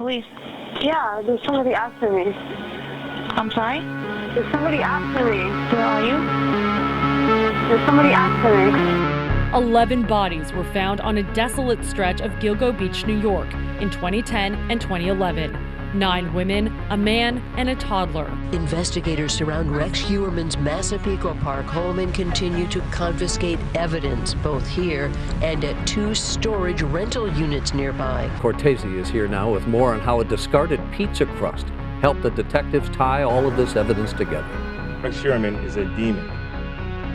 Police. Yeah, there's somebody after me. I'm sorry? There's somebody after me. Where are you? There's somebody after me. 11 bodies were found on a desolate stretch of Gilgo Beach, New York in 2010 and 2011. 9 women, a man, and a toddler. Investigators surround Rex Heuermann's Massapequa Park home and continue to confiscate evidence, both here and at 2 storage rental units nearby. Cortese is here now with more on how a discarded pizza crust helped the detectives tie all of this evidence together. Rex Heuermann is a demon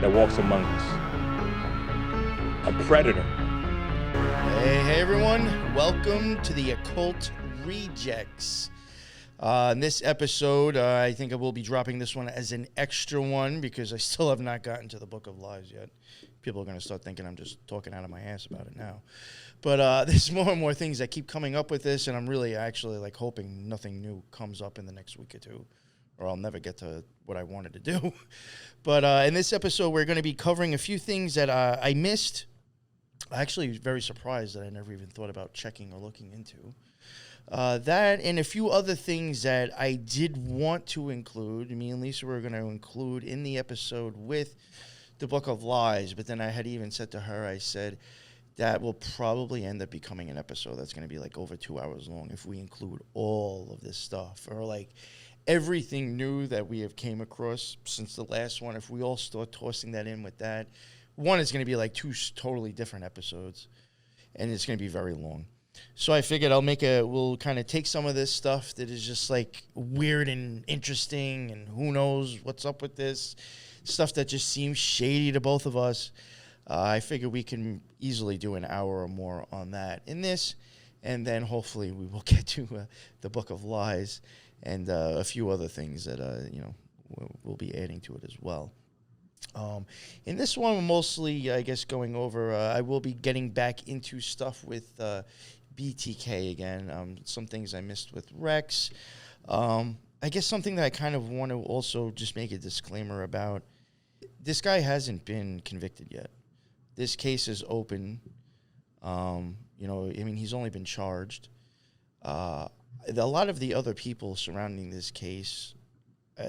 that walks among us. A predator. Hey everyone, welcome to the Occult Rejects. In this episode, I think I will be dropping this one as an extra one because I still have not gotten to the Book of Lies yet. People are going to start thinking I'm just talking out of my ass about it now. But there's more and more things that keep coming up with this, and I'm really actually like hoping nothing new comes up in the next week or two, or I'll never get to what I wanted to do. But in this episode, we're going to be covering a few things that I missed. I actually was very surprised that I never even thought about checking or looking into. That and a few other things that I did want to include. Me and Lisa were going to include in the episode with the Book of Lies, but then I had even said to her, I said, that will probably end up becoming an episode that's going to be like over 2 hours long if we include all of this stuff, or like everything new that we have came across since the last one. If we all start tossing that in with that, one is going to be like 2 totally different episodes, and it's going to be very long. So I figured we'll kind of take some of this stuff that is just like weird and interesting, and who knows what's up with this stuff that just seems shady to both of us. I figure we can easily do an hour or more on that in this, and then hopefully we will get to the Book of Lies and a few other things that we'll be adding to it as well. In this one, mostly, I guess, going over, I will be getting back into stuff with BTK again. Some things I missed with Rex. I guess something that I kind of want to also just make a disclaimer about. This guy hasn't been convicted yet. This case is open. He's only been charged. A lot of the other people surrounding this case,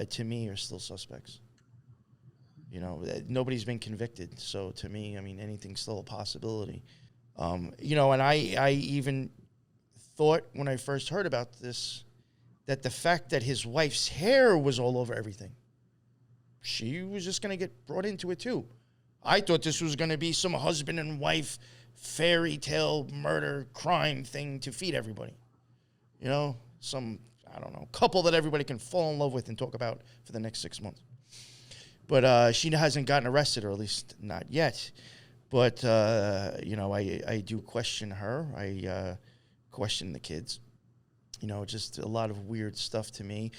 to me, are still suspects. Nobody's been convicted. So to me, anything's still a possibility. And I even thought when I first heard about this, that the fact that his wife's hair was all over everything, she was just going to get brought into it too. I thought this was going to be some husband and wife fairy tale murder crime thing to feed everybody. Some, couple that everybody can fall in love with and talk about for the next 6 months. But she hasn't gotten arrested, or at least not yet. But, I do question her. I question the kids. Just a lot of weird stuff to me.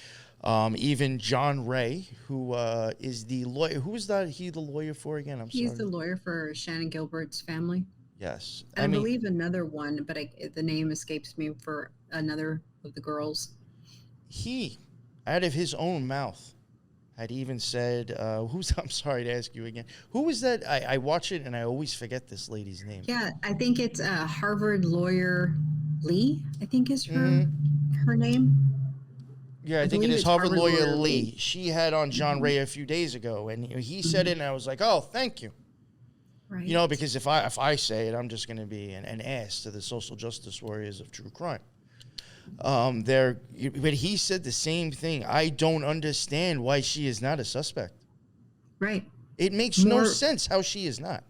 Even John Ray, who is the lawyer. Who is that? He the lawyer for again? He's the lawyer for Shannon Gilbert's family. Yes. I believe another one, but the name escapes me, for another of the girls. He, out of his own mouth, had even said, I'm sorry to ask you again. Who was that? I watch it and I always forget this lady's name. Yeah, I think it's Harvard lawyer Lee, I think is her name. Yeah, I think it is Harvard lawyer Lee. She had on John Ray a few days ago, and he said it, and I was like, oh, thank you. Right. Because if I say it, I'm just going to be an ass to the social justice warriors of true crime. But he said the same thing. I don't understand why she is not a suspect. Right. It makes no sense how she is not.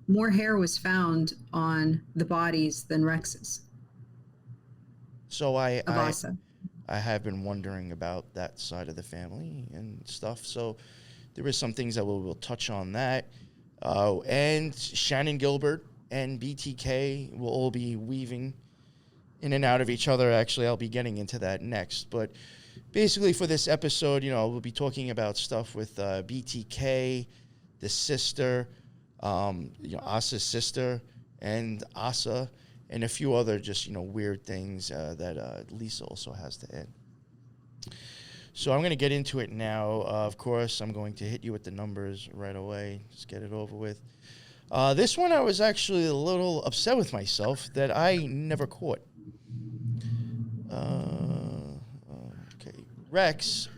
More hair was found on the bodies than Rex's. So I have been wondering about that side of the family and stuff. So there is some things that we'll touch on that. And Shannon Gilbert and BTK will all be weaving in and out of each other. Actually, I'll be getting into that next. But basically for this episode, we'll be talking about stuff with BTK, the sister, Asa's sister, and Asa, and a few other just, weird things that Lisa also has to add. So I'm going to get into it now. Of course, I'm going to hit you with the numbers right away. Just get it over with. This one I was actually a little upset with myself that I never caught. Okay. Rex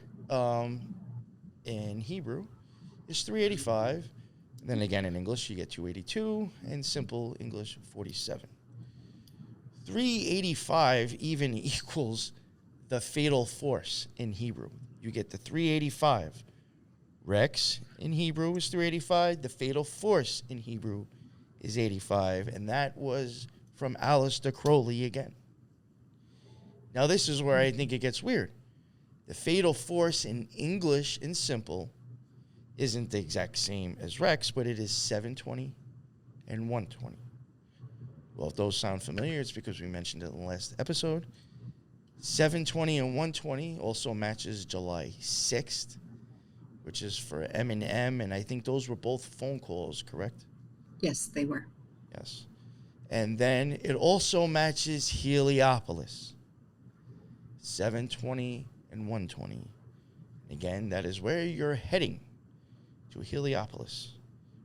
in Hebrew is 385. And then again in English, you get 282. And simple English, 47. 385 even equals the fatal force in Hebrew. You get the 385. Rex in Hebrew is 385. The fatal force in Hebrew is 85. And that was from Aleister Crowley again. Now, this is where I think it gets weird. The fatal force in English in simple isn't the exact same as Rex, but it is 720 and 120. Well, if those sound familiar, it's because we mentioned it in the last episode. 720 and 120 also matches July 6th, which is for Eminem, and I think those were both phone calls, correct? Yes, they were. Yes. And then it also matches Heliopolis. 720 and 120. Again, that is where you're heading, to Heliopolis,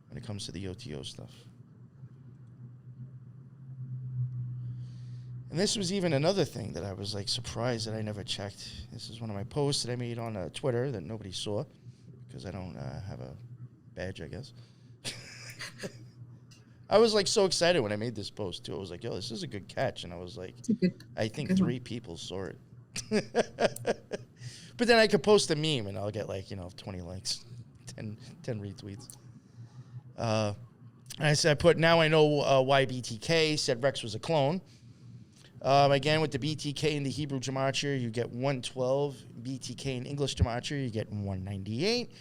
when it comes to the OTO stuff. And this was even another thing that I was like surprised that I never checked. This is one of my posts that I made on Twitter that nobody saw because I don't have a badge, I guess. I was like so excited when I made this post too. I was like, yo, this is a good catch. And I was like, I think 3 people saw it. But then I could post a meme and I'll get like, 20 likes, 10 retweets. I said, now I know why BTK said Rex was a clone. Again, with the BTK in the Hebrew Gematria, you get 112. BTK in English Gematria, you get 198.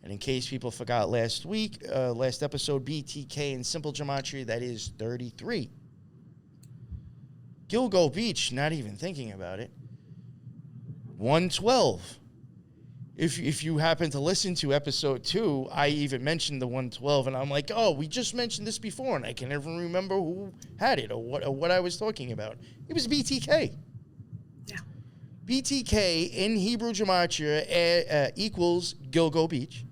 And in case people forgot last episode, BTK in simple Gematria, that is 33. Gilgo Beach, not even thinking about it, 112. If you happen to listen to episode 2, I even mentioned the 112, and I'm like, oh, we just mentioned this before, and I can never remember who had it or what I was talking about. It was BTK. Yeah. BTK in Hebrew Gematria equals Gilgo Beach.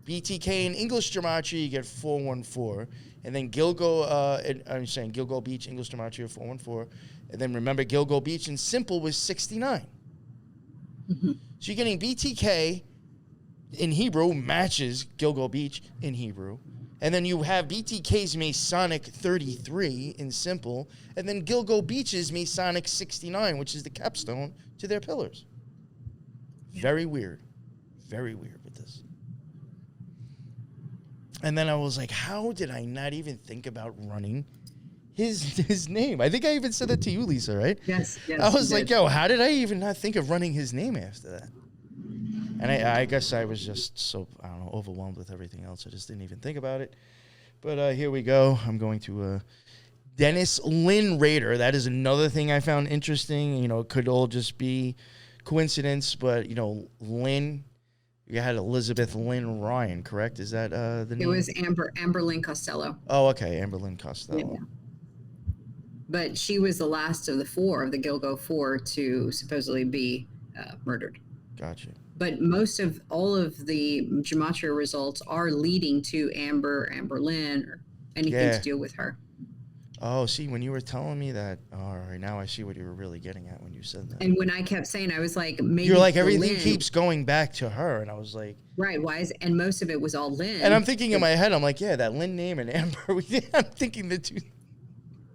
BTK in English Gematria, you get 414. And then Gilgo Beach, English Gematria, 414. And then remember, Gilgo Beach in simple was 69. Mm-hmm. So you're getting BTK in Hebrew matches Gilgo Beach in Hebrew. And then you have BTK's Masonic 33 in simple. And then Gilgo Beach's Masonic 69, which is the capstone to their pillars. Yeah. Very weird. Very weird with this. And then I was like, how did I not even think about running his name? I think I even said that to you, Lisa, right? Yes. I was like, yo, how did I even not think of running his name after that? And I guess I was just so, I don't know, overwhelmed with everything else. I just didn't even think about it. But here we go. I'm going to Dennis Lynn Rader. That is another thing I found interesting. It could all just be coincidence, but, Lynn, you had Elizabeth Lynn Ryan, correct? Is that the name? It was Amber Lynn Costello. Oh, okay, Amber Lynn Costello. Yeah. But she was the last of the 4 of the Gilgo 4 to supposedly be murdered. Gotcha. But all of the Gematria results are leading to Amber Lynn, or anything to do with her. Oh, see, when you were telling me that, all right, now I see what you were really getting at when you said that. And when I kept saying, I was like, maybe you're like, everything keeps going back to her, and I was like, right, and most of it was all Lynn. And I'm thinking in my head, I'm like, yeah, that Lynn name and Amber, I'm thinking the two.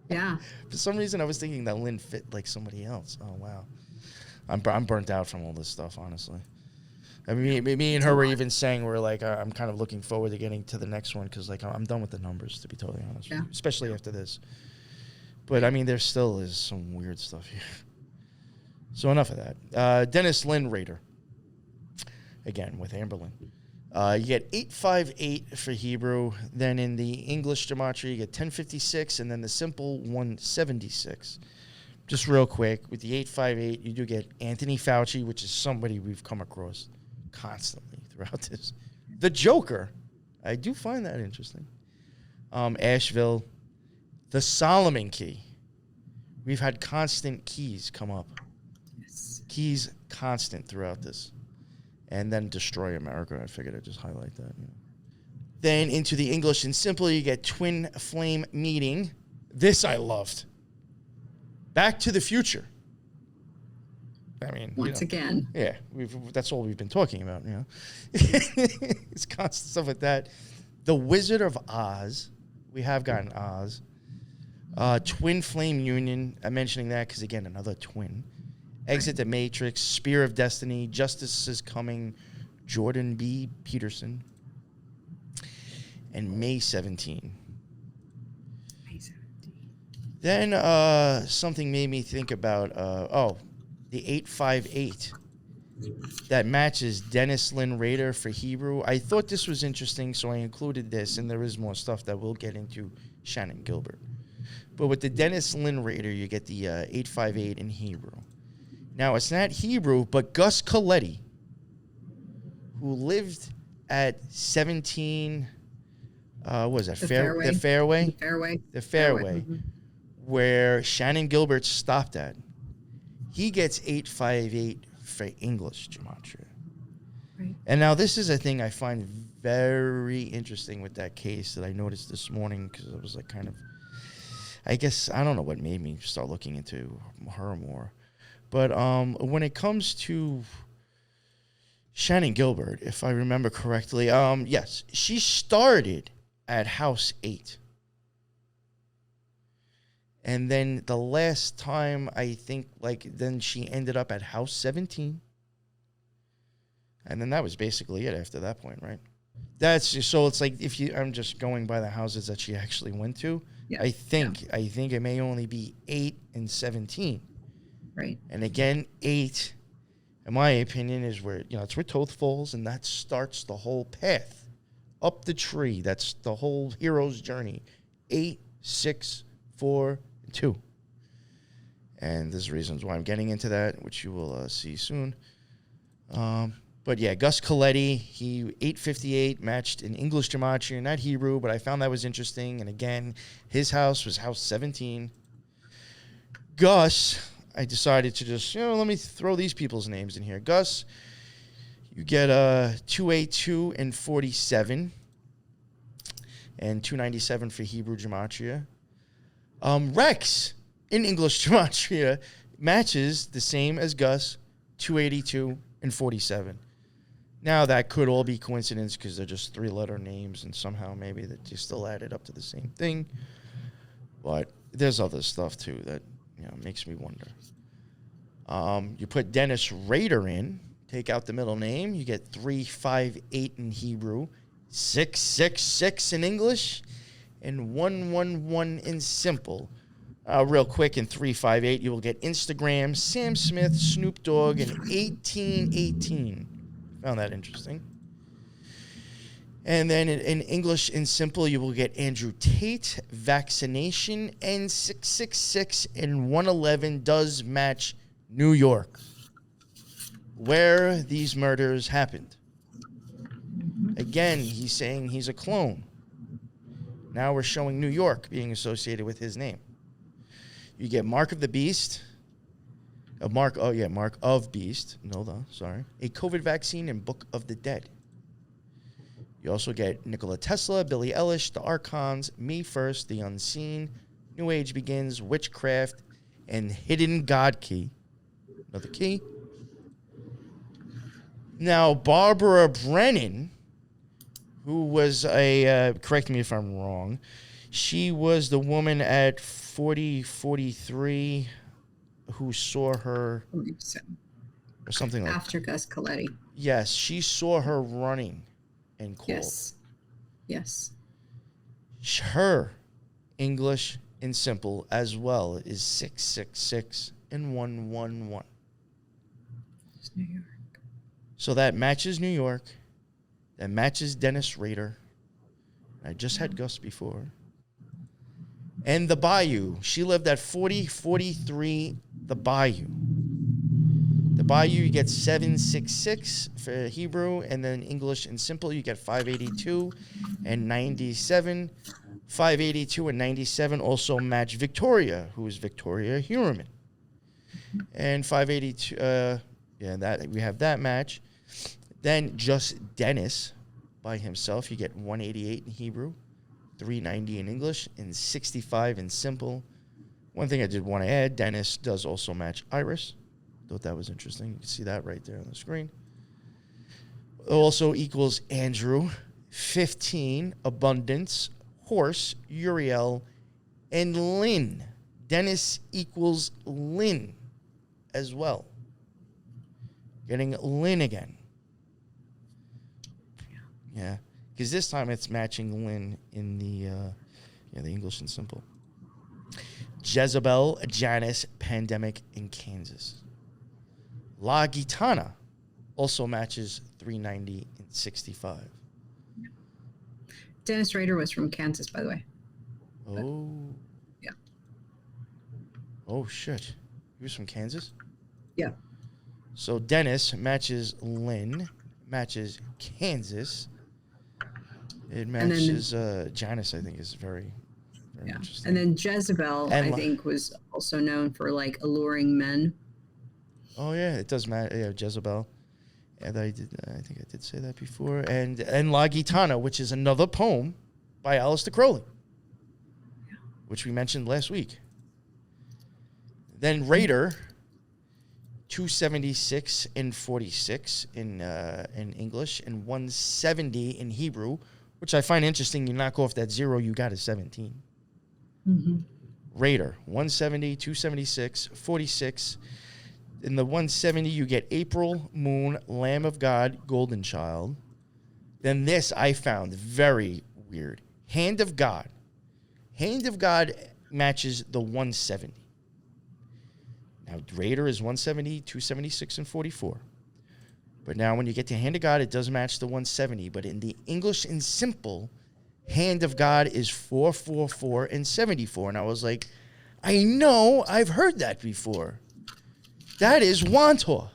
Yeah. For some reason, I was thinking that Lynn fit like somebody else. Oh, wow. I'm burnt out from all this stuff, honestly. I mean, me and her were even saying we're like, I'm kind of looking forward to getting to the next one because, like, I'm done with the numbers, to be totally honest, with you, especially after this. But, I mean, there still is some weird stuff here. So enough of that. Dennis Lynn Rader, again, with Amber Lynn. You get 858 for Hebrew. Then in the English Gematria, you get 1056, and then the simple 176. Just real quick, with the 858, you do get Anthony Fauci, which is somebody we've come across constantly throughout this. The Joker. I do find that interesting. Asheville. The Solomon Key. We've had constant keys come up. Yes. Keys constant throughout this. And then Destroy America. I figured I'd just highlight that. Then into the English and simple, you get Twin Flame Meeting. This I loved. Back to the Future. I mean, Once again. Yeah, that's all we've been talking about, It's constant stuff like that. The Wizard of Oz. We have gotten Oz. Twin Flame Union. I'm mentioning that because, again, another twin. Exit the Matrix. Spear of Destiny. Justice is Coming. Jordan B. Peterson. And May 17. Then something made me think about, the 858 that matches Dennis Lynn Rader for Hebrew. I thought this was interesting, so I included this, and there is more stuff that we'll get into Shannon Gilbert. But with the Dennis Lynn Rader, you get the 858 in Hebrew. Now, it's not Hebrew, but Gus Coletti, who lived at 17, what was that? The Fairway. The Fairway? The Fairway. Mm-hmm. Where Shannon Gilbert stopped at. He gets 858 for English Gematria. Right. And now this is a thing I find very interesting with that case that I noticed this morning, because I was like I guess, I don't know what made me start looking into her more. But when it comes to Shannon Gilbert, if I remember correctly, yes, she started at House 8. And then the last time, I think, then she ended up at House 17. And then that was basically it after that point, right? So it's like, I'm just going by the houses that she actually went to. Yeah. I think it may only be 8 and 17. Right. And again, 8, in my opinion, is where, it's where Toth falls, and that starts the whole path up the tree. That's the whole hero's journey. 8, 6, 4, 2. And there's reasons why I'm getting into that, which you will see soon. But yeah, Gus Coletti, he 858 matched in English Gematria, not Hebrew, but I found that was interesting. And again, his house was House 17. Gus, I decided to just, let me throw these people's names in here. Gus, you get 282 and 47, and 297 for Hebrew Gematria. Rex in English Gematria matches the same as Gus, 282 and 47. Now, that could all be coincidence because they're just 3-letter names, and somehow maybe that you still added up to the same thing. But there's other stuff, too, that makes me wonder. You put Dennis Rader in, take out the middle name, you get 358 in Hebrew, 666 in English, and 111 in simple. Real quick, in 358, you will get Instagram, Sam Smith, Snoop Dogg, and 1818. Found that interesting. And then in English in simple, you will get Andrew Tate, vaccination, and 666 and 111 does match New York, where these murders happened. Again, he's saying he's a clone. Now we're showing New York being associated with his name. You get Mark of the Beast. Mark of Beast. A COVID vaccine and Book of the Dead. You also get Nikola Tesla, Billie Eilish, The Archons, Me First, The Unseen, New Age Begins, Witchcraft, and Hidden God Key. Another key. Now, Barbara Brennan, who was correct me if I'm wrong, she was the woman at 4043 who saw her, or something like that. After Gus Coletti. Yes, she saw her running and called. Yes. Her English in simple as well is 666 and 111. It's New York. So that matches New York. That matches Dennis Rader. I just had Gus before. And the Bayou. She lived at 4043 the Bayou. The Bayou, you get 766 for Hebrew, and then English and simple, you get 582 and 97. 582 and 97 also match Victoria, who is Victoria Heuermann. And 582, that we have that match. Then just Dennis by himself, you get 188 in Hebrew, 390 in English, and 65 in simple. One thing I did want to add, Dennis does also match Iris. Thought that was interesting. You can see that right there on the screen. Also equals Andrew, 15, Abundance, Horse, Uriel, and Lynn. Dennis equals Lynn as well. Getting Lynn again. Yeah, because this time it's matching Lynn in the English and simple. Jezebel, Janice, Pandemic in Kansas. La Gitana also matches 390 and 65. Dennis Rader was from Kansas, by the way. Oh. Yeah. Oh, shit. He was from Kansas? Yeah. So Dennis matches Lynn, matches Kansas. It matches Janice, I think, is very interesting. And then Jezebel, I think, was also known for, like, alluring men. Oh, yeah, it does matter. Yeah, Jezebel. And I think I did say that before. And La Gitana, which is another poem by Aleister Crowley, which we mentioned last week. Then Raider, 276 and 46 in English, and 170 in Hebrew, which I find interesting. You knock off that 0, you got a 17. Mm-hmm. Raider, 170, 276, 46. In the 170, you get April, Moon, Lamb of God, Golden Child. Then this I found very weird. Hand of God. Hand of God matches the 170. Now, Raider is 170, 276, and 44. But now when you get to Hand of God, it does match the 170. But in the English and simple, Hand of God is 444 and 74. And I was like, I know I've heard that before. That is Wantor.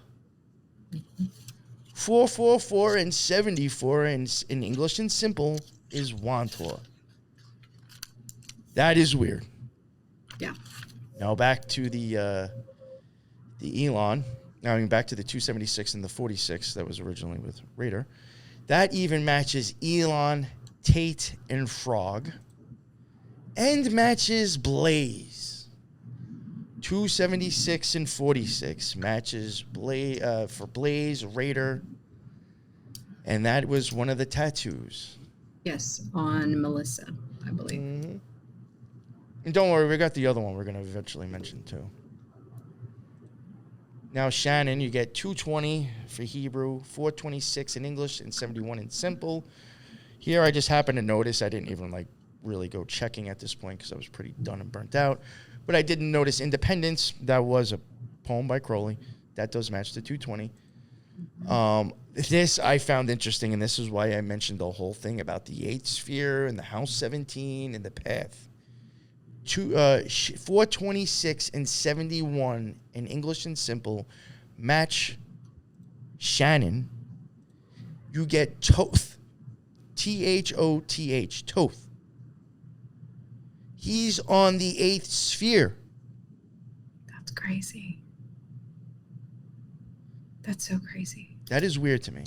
444 and 74 in English and simple is Wantor. That is weird. Yeah. Now back to the Elon. Now back to the 276 and the 46 that was originally with Raider. That even matches Elon, Tate, and Frog. And matches Blaze. 276 and 46 matches for Blaze, Raider. And that was one of the tattoos. Yes, on Melissa, I believe. Mm-hmm. And don't worry, we got the other one we're going to eventually mention too. Now Shannon, you get 220 for Hebrew, 426 in English, and 71 in simple. Here I just happened to notice, I didn't even really go checking at this point because I was pretty done and burnt out. But I didn't notice Independence. That was a poem by Crowley. That does match the 220. This I found interesting, and this is why I mentioned the whole thing about the 8th sphere and the house 17 and the path. 426 and 71 in English and simple match Shannon. You get Toth. Thoth. Toth. He's on the 8th sphere. That's crazy. That's so crazy. That is weird to me.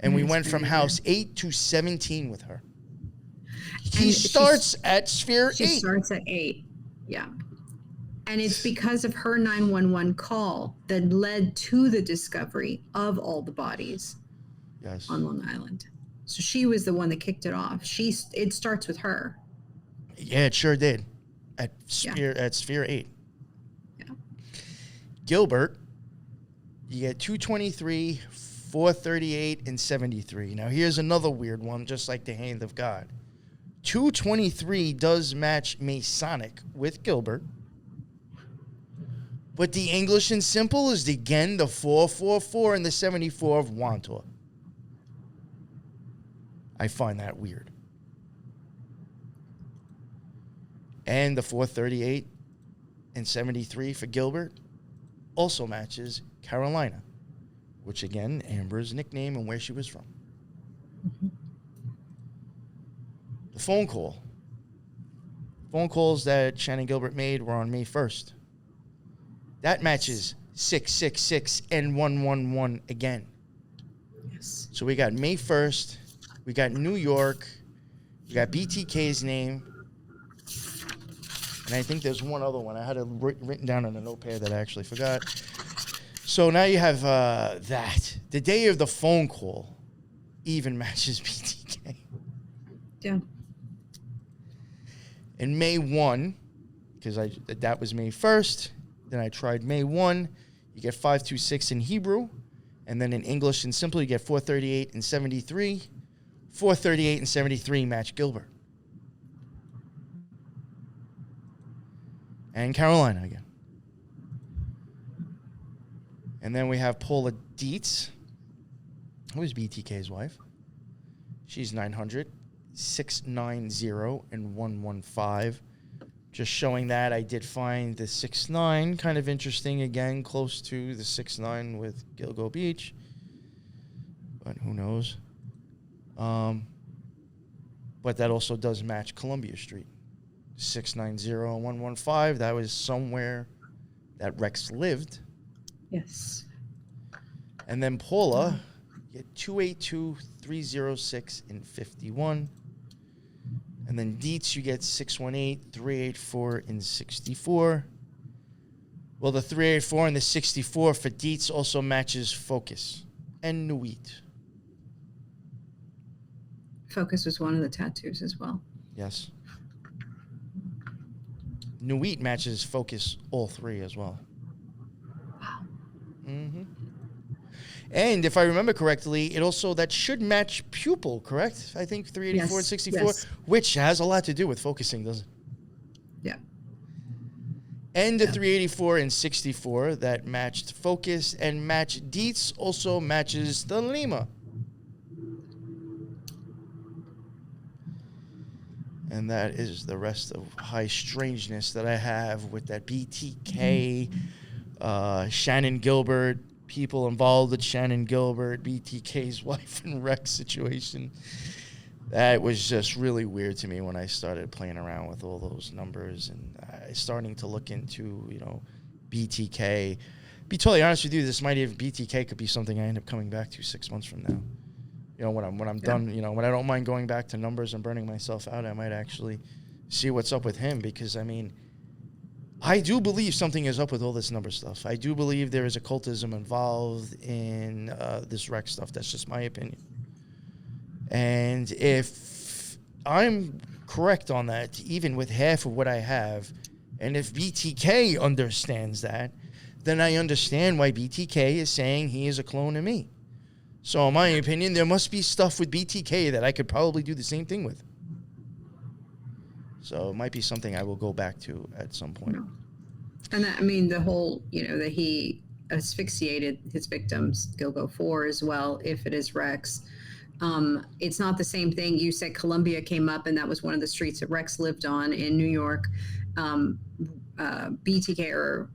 And we went from house 8 to 17 with her. He starts at sphere 8. She starts at 8. Yeah. And it's because of her 911 call that led to the discovery of all the bodies on Long Island. So she was the one that kicked it off. It starts with her. Yeah, it sure did. At sphere 8. Yeah. Gilbert, you get 223, 438, and 73. Now here's another weird one, just like the Hand of God. 223 does match Masonic with Gilbert. But the English and simple is again the 444 and the 74 of Wantor. I find that weird. And the 438 and 73 for Gilbert also matches Carolina, which again, Amber's nickname and where she was from. Mm-hmm. The phone call. Phone calls that Shannon Gilbert made were on May 1st. That matches 666 and 111 again. Yes. So we got May 1st. We got New York. We got BTK's name. And I think there's one other one. I had it written down on a notepad that I actually forgot. So now you have that. The day of the phone call even matches BTK. Yeah. And May 1, because that was May 1st. Then I tried May 1. You get 526 in Hebrew. And then in English and simple, you get 438 and 73. 438 and 73 match Gilbert. And Carolina again. And then we have Paula Dietz, who is BTK's wife. She's 900, 690, and 115. Just showing that I did find the 6'9", kind of interesting again, close to the 6'9" with Gilgo Beach. But who knows? But that also does match Columbia Street. 690 and 115. That was somewhere that Rex lived. Yes. And then Paula, you get 282, 306, and 51. And then Dietz, you get 618, 384, and 64. Well, the 384 and the 64 for Dietz also matches Focus and Nuit. Focus was one of the tattoos as well. Yes. Nuit matches Focus all three as well. Wow. Mm-hmm. And if I remember correctly, it also, that should match Pupil, correct? I think 384 and 64, yes. which has a lot to do with focusing, doesn't it? Yeah. And the 384 and 64 that matched Focus and match Dietz also matches the Lima. And that is the rest of high strangeness that I have with that BTK, Shannon Gilbert, people involved with Shannon Gilbert, BTK's wife and Rex situation. That was just really weird to me when I started playing around with all those numbers and starting to look into, BTK. Be totally honest with you, this might even, BTK could be something I end up coming back to 6 months from now. When I'm done, when I don't mind going back to numbers and burning myself out, I might actually see what's up with him because, I do believe something is up with all this number stuff. I do believe there is occultism involved in this Rex stuff. That's just my opinion. And if I'm correct on that, even with half of what I have, and if BTK understands that, then I understand why BTK is saying he is a clone of me. So in my opinion, there must be stuff with BTK that I could probably do the same thing with. So it might be something I will go back to at some point. And that, the whole, that he asphyxiated his victims, Gilgo 4 as well, if it is Rex. It's not the same thing. You said Columbia came up, and that was one of the streets that Rex lived on in New York. BTK or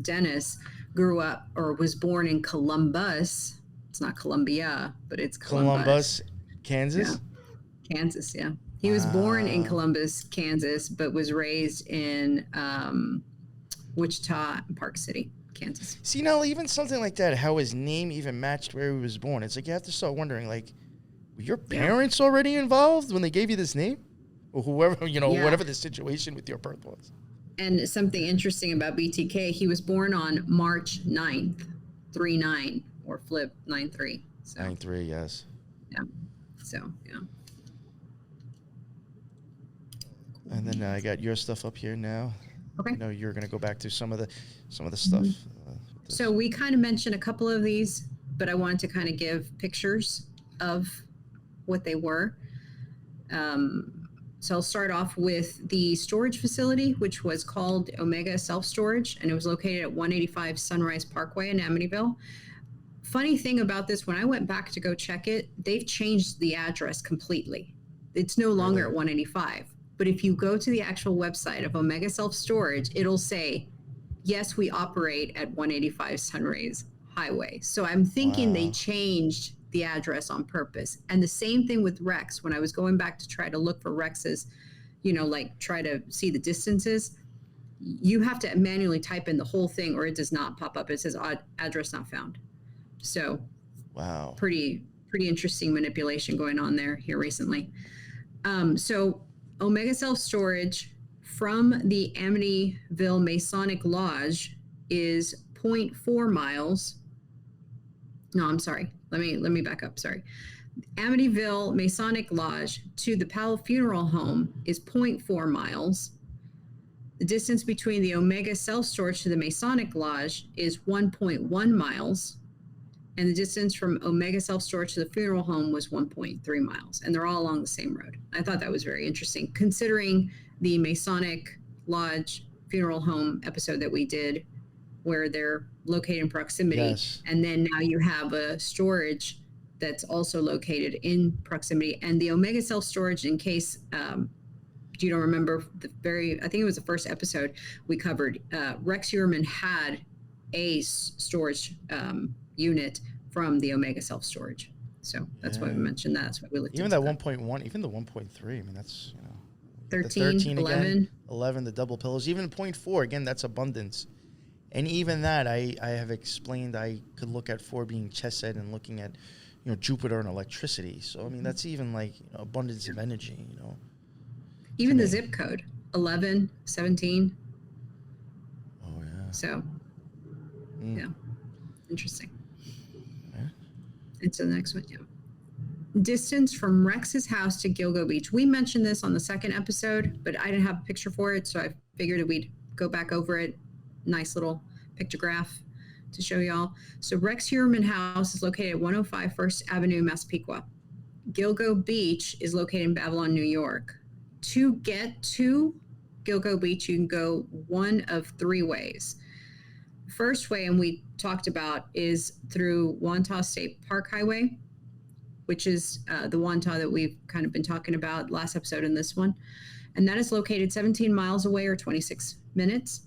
Dennis grew up or was born in Columbus. It's not Columbia, but it's Columbus, Kansas? Yeah. Kansas, yeah. He was born in Columbus, Kansas, but was raised in Wichita and Park City, Kansas. See, now, even something like that, how his name even matched where he was born. It's like you have to start wondering, were your parents already involved when they gave you this name? Or whoever, whatever the situation with your birth was. And something interesting about BTK, he was born on March 9th, 3-9, or flip 9-3. So. 9-3, yes. Yeah. So, yeah. And then I got your stuff up here now. Okay. I know you're going to go back to some of the stuff. So we kind of mentioned a couple of these, but I wanted to kind of give pictures of what they were. So I'll start off with the storage facility, which was called Omega Self-Storage, and it was located at 185 Sunrise Parkway in Amityville. Funny thing about this, when I went back to go check it, they've changed the address completely. It's no longer at 185. But if you go to the actual website of Omega Self-Storage, it'll say, yes, we operate at 185 Sunrise Highway. So I'm thinking they changed the address on purpose. And the same thing with Rex. When I was going back to try to look for Rex's, try to see the distances, you have to manually type in the whole thing or it does not pop up. It says address not found. So pretty interesting manipulation going on here recently. So Omega Self-Storage from the Amityville Masonic Lodge is 0.4 miles. No, I'm sorry. Let me back up. Sorry. Amityville Masonic Lodge to the Powell Funeral Home is 0.4 miles. The distance between the Omega Self-Storage to the Masonic Lodge is 1.1 miles. And the distance from Omega Self-Storage to the funeral home was 1.3 miles. And they're all along the same road. I thought that was very interesting, considering the Masonic Lodge funeral home episode that we did, where they're located in proximity. Yes. And then now you have a storage that's also located in proximity. And the Omega Self-Storage, in case you don't remember, I think it was the first episode we covered, Rex Uerman had a storage unit from the Omega Self-Storage. So that's why we mentioned that. That's why we looked even into that 1.1, even the 1.3, I mean, that's, 13, 11. Again, 11, the double pillows, even 0.4, again, that's abundance. And even that, I have explained, I could look at 4 being chesed and looking at, Jupiter and electricity. So, I mean, that's even like abundance of energy, Even the zip code, 11, 17. Oh, yeah. So, yeah, interesting. Yeah. Into the next one, yeah. Distance from Rex's house to Gilgo Beach. We mentioned this on the second episode, but I didn't have a picture for it, so I figured that we'd go back over it. Nice little pictograph to show y'all. So Rex Uerman house is located at 105 First Avenue, Massapequa. Gilgo Beach is located in Babylon, New York. To get to Gilgo Beach, you can go one of 3 ways. First way, and we talked about, is through Wantagh State Park Highway, which is the Wantagh that we've kind of been talking about last episode and this one. And that is located 17 miles away, or 26 minutes.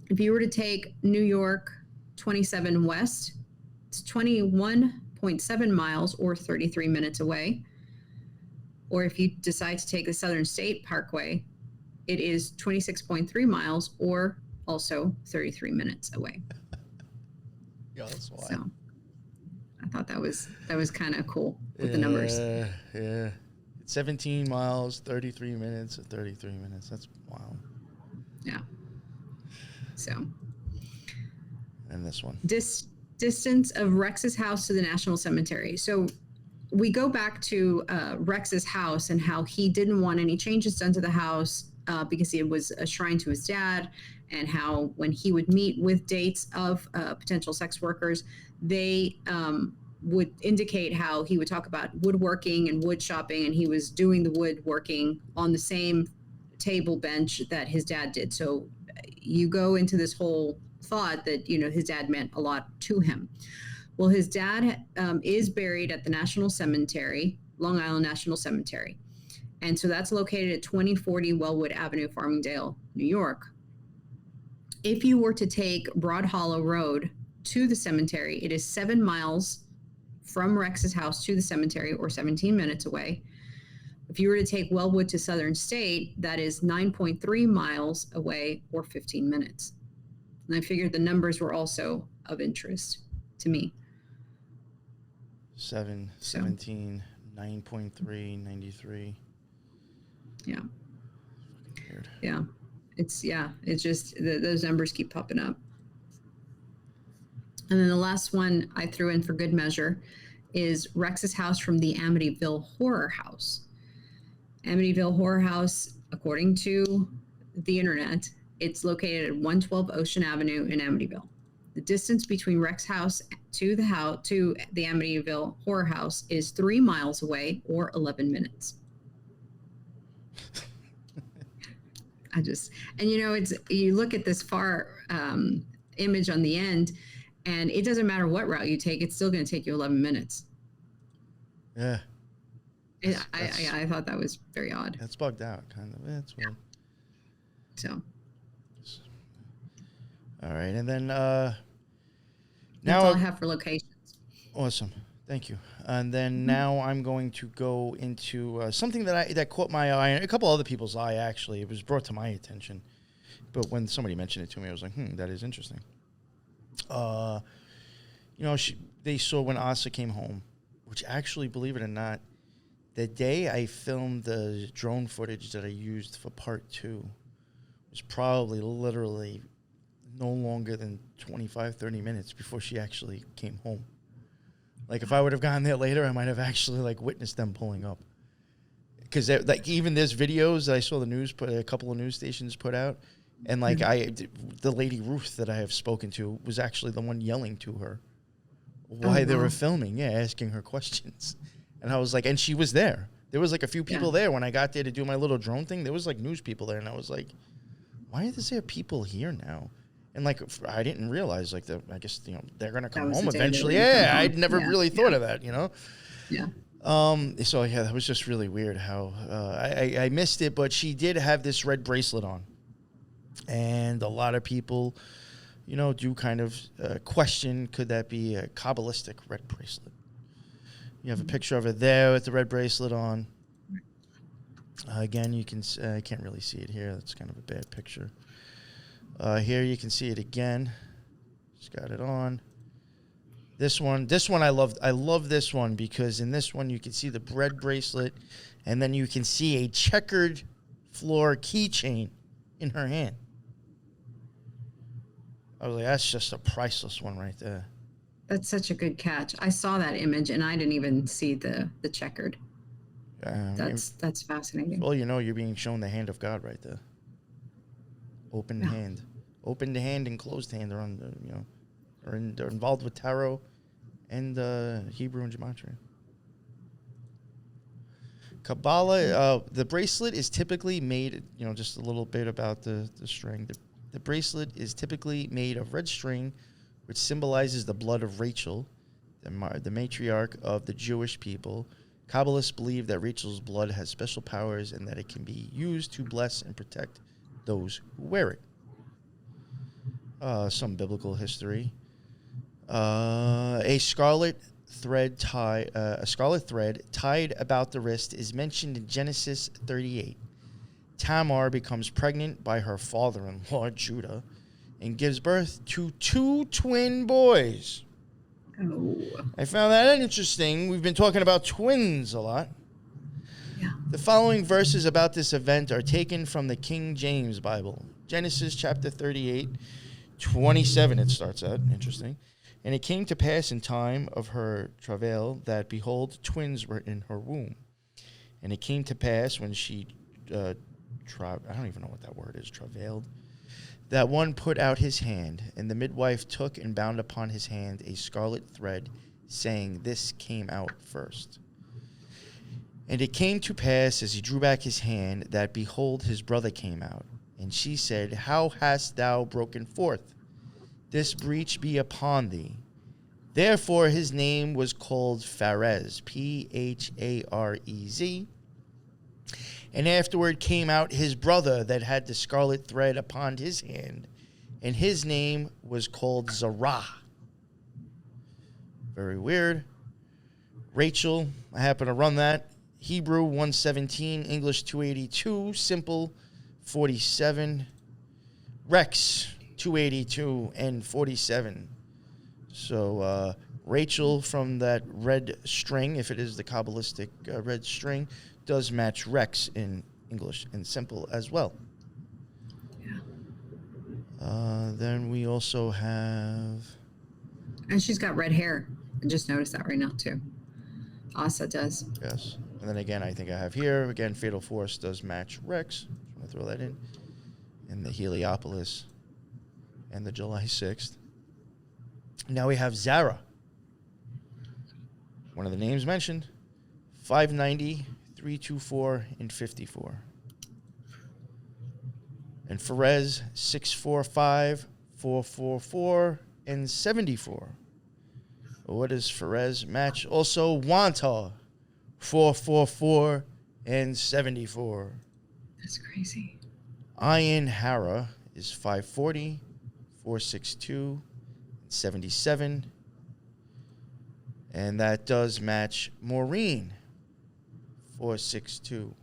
If you were to take New York 27 west, it's 21.7 miles, or 33 minutes away. Or if you decide to take the Southern State Parkway, it is 26.3 miles, or also 33 minutes away. Yeah, that's why. So I thought that was kind of cool with the numbers. Yeah. 17 miles, 33 minutes, 33 minutes. That's wild. Yeah. So. And this one. Distance of Rex's house to the National Cemetery. So we go back to Rex's house and how he didn't want any changes done to the house because it was a shrine to his dad, and how when he would meet with dates of potential sex workers, they would indicate how he would talk about woodworking and wood shopping, and he was doing the woodworking on the same table bench that his dad did. So you go into this whole thought that, his dad meant a lot to him. Well, his dad is buried at the National Cemetery, Long Island National Cemetery. And so that's located at 2040 Wellwood Avenue, Farmingdale, New York. If you were to take Broad Hollow Road to the cemetery, it is 7 miles from Rex's house to the cemetery, or 17 minutes away. If you were to take Wellwood to Southern State, that is 9.3 miles away, or 15 minutes. And I figured the numbers were also of interest to me. 7, 17, 9.3, 93. Yeah. Fucking weird. Yeah. It's just those numbers keep popping up. And then the last one I threw in for good measure is Rex's house from the Amityville Horror House. Amityville Horror House, according to the internet, it's located at 112 Ocean Avenue in Amityville. The distance between Rex's house to the Amityville Horror House is 3 miles away, or 11 minutes. You look at this far image on the end, and it doesn't matter what route you take, it's still going to take you 11 minutes. Yeah. I thought that was very odd. That's bugged out, kind of. Yeah, it's weird. So. All right, and then that's all I have for locations. Awesome, thank you. And then now I'm going to go into something that caught my eye, and a couple other people's eye. Actually, it was brought to my attention, but when somebody mentioned it to me, I was like, that is interesting. They saw when Asa came home, which actually, believe it or not, the day I filmed the drone footage that I used for part 2 was probably literally no longer than 25, 30 minutes before she actually came home. Like, if I would have gone there later, I might have actually, like, witnessed them pulling up. Because, like, even there's videos that I saw a couple of news stations put out. And, like, the lady Ruth that I have spoken to was actually the one yelling to her why they were filming. Yeah, asking her questions. And I was like, and she was there. There was, like, a few people there when I got there to do my little drone thing. There was, like, news people there. And I was like, why is there people here now? And, like, I didn't realize, like, I guess, you know, they're going to come home eventually. Yeah, I'd never really thought of that, you know? Yeah. So, yeah, that was just really weird how I missed it. But she did have this red bracelet on. And a lot of people, you know, do kind of question, could that be a Kabbalistic red bracelet? You have a picture of her there with the red bracelet on. Again, you can, I can't really see it here. That's kind of a bad picture. Here you can see it again. Just got it on. This one I loved. I love this one because in this one you can see the red bracelet, and then you can see a checkered floor keychain in her hand. I was like, that's just a priceless one right there. That's such a good catch. I saw that image and I didn't even see the checkered. That's fascinating. Well, you know, you're being shown the hand of God right there. Open hand. Open hand and closed hand are on the, you know, they're involved with tarot and Hebrew and Gematria. Kabbalah, the bracelet is typically made, you know, just a little bit about the string. The bracelet is typically made of red string, which symbolizes the blood of Rachel, the matriarch of the Jewish people. Kabbalists believe that Rachel's blood has special powers and that it can be used to bless and protect those who wear it. Some biblical history. A scarlet thread tied about the wrist is mentioned in Genesis 38. Tamar becomes pregnant by her father-in-law, Judah, and gives birth to 2 twin boys. Oh. I found that interesting. We've been talking about twins a lot. Yeah. The following verses about this event are taken from the King James Bible. Genesis chapter 38, 27 it starts out. Interesting. And it came to pass in time of her travail that, behold, twins were in her womb. And it came to pass when she, I don't even know what that word is, travailed, that one put out his hand, and the midwife took and bound upon his hand a scarlet thread, saying, this came out first. And it came to pass, as he drew back his hand, that, behold, his brother came out. And she said, how hast thou broken forth? This breach be upon thee. Therefore his name was called Pharez, Pharez. And afterward came out his brother that had the scarlet thread upon his hand, and his name was called Zerah. Very weird. Rachel, I happen to run that. Hebrew 117, English 282, simple 47. Rex 282 and 47. So Rachel from that red string, if it is the Kabbalistic red string, does match Rex in English and simple as well. Yeah. Then we also have... And she's got red hair. I just noticed that right now, too. Asa does. Yes. And then again, I think I have here, again, Fatal Force does match Rex. I'm going to throw that in. And the Heliopolis and the July 6th. Now we have Zara. One of the names mentioned. 590, 324, and 54. And Pharez, 645, 444, and 74. What does Pharez match? Also, Wanta, 444, and 74. That's crazy. Ayin Hara is 540, 462, 77. And that does match Maureen, 462,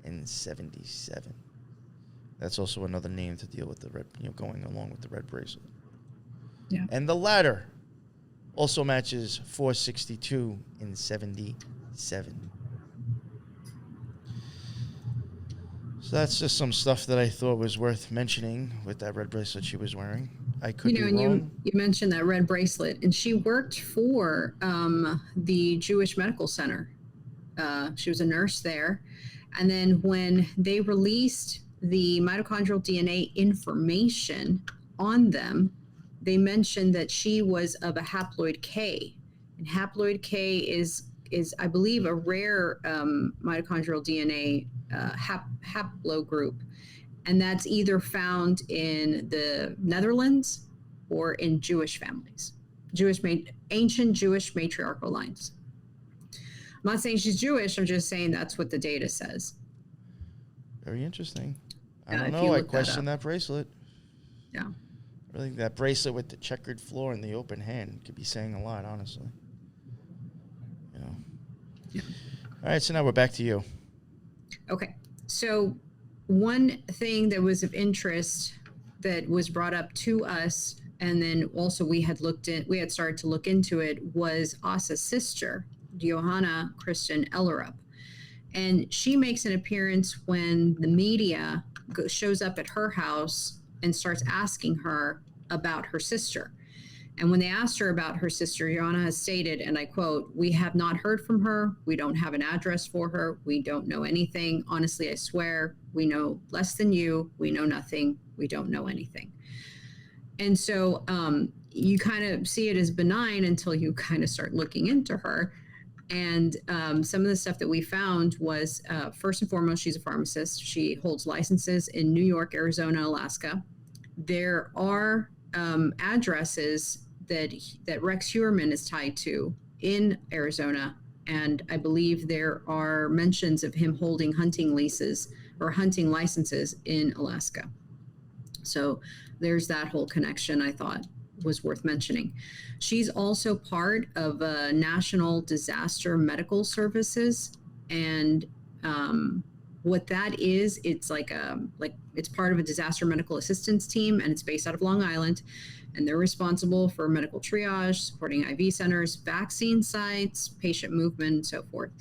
and 77. That's also another name to deal with the red, going along with the red bracelet. Yeah. And the ladder also matches 462 and 77. So that's just some stuff that I thought was worth mentioning with that red bracelet she was wearing. I could be wrong. You mentioned that red bracelet, and she worked for the Jewish Medical Center. She was a nurse there. And then when they released the mitochondrial DNA information on them, they mentioned that she was of a haploid K. And haploid K is I believe, a rare mitochondrial DNA haplogroup. And that's either found in the Netherlands or in Jewish families, ancient Jewish matriarchal lines. I'm not saying she's Jewish. I'm just saying that's what the data says. Very interesting. I don't know. I question that bracelet. Yeah. Really, that bracelet with the checkered floor and the open hand could be saying a lot, honestly. You know. Yeah. All right, so now we're back to you. Okay. So one thing that was of interest that was brought up to us, and then also we had started to look into it, was Asa's sister, Johanna Christian Ellerup. And she makes an appearance when the media shows up at her house and starts asking her about her sister. And when they asked her about her sister, Johanna has stated, and I quote, "We have not heard from her. We don't have an address for her. We don't know anything. Honestly, I swear, we know less than you. We know nothing. We don't know anything." And so you kind of see it as benign until you kind of start looking into her. And some of the stuff that we found was, first and foremost, she's a pharmacist. She holds licenses in New York, Arizona, Alaska. There are addresses that Rex Heuermann is tied to in Arizona. And I believe there are mentions of him holding hunting leases or hunting licenses in Alaska. So there's that whole connection I thought was worth mentioning. She's also part of National Disaster Medical Services, and what that is, it's it's part of a disaster medical assistance team, and it's based out of Long Island, and they're responsible for medical triage, supporting IV centers, vaccine sites, patient movement, and so forth.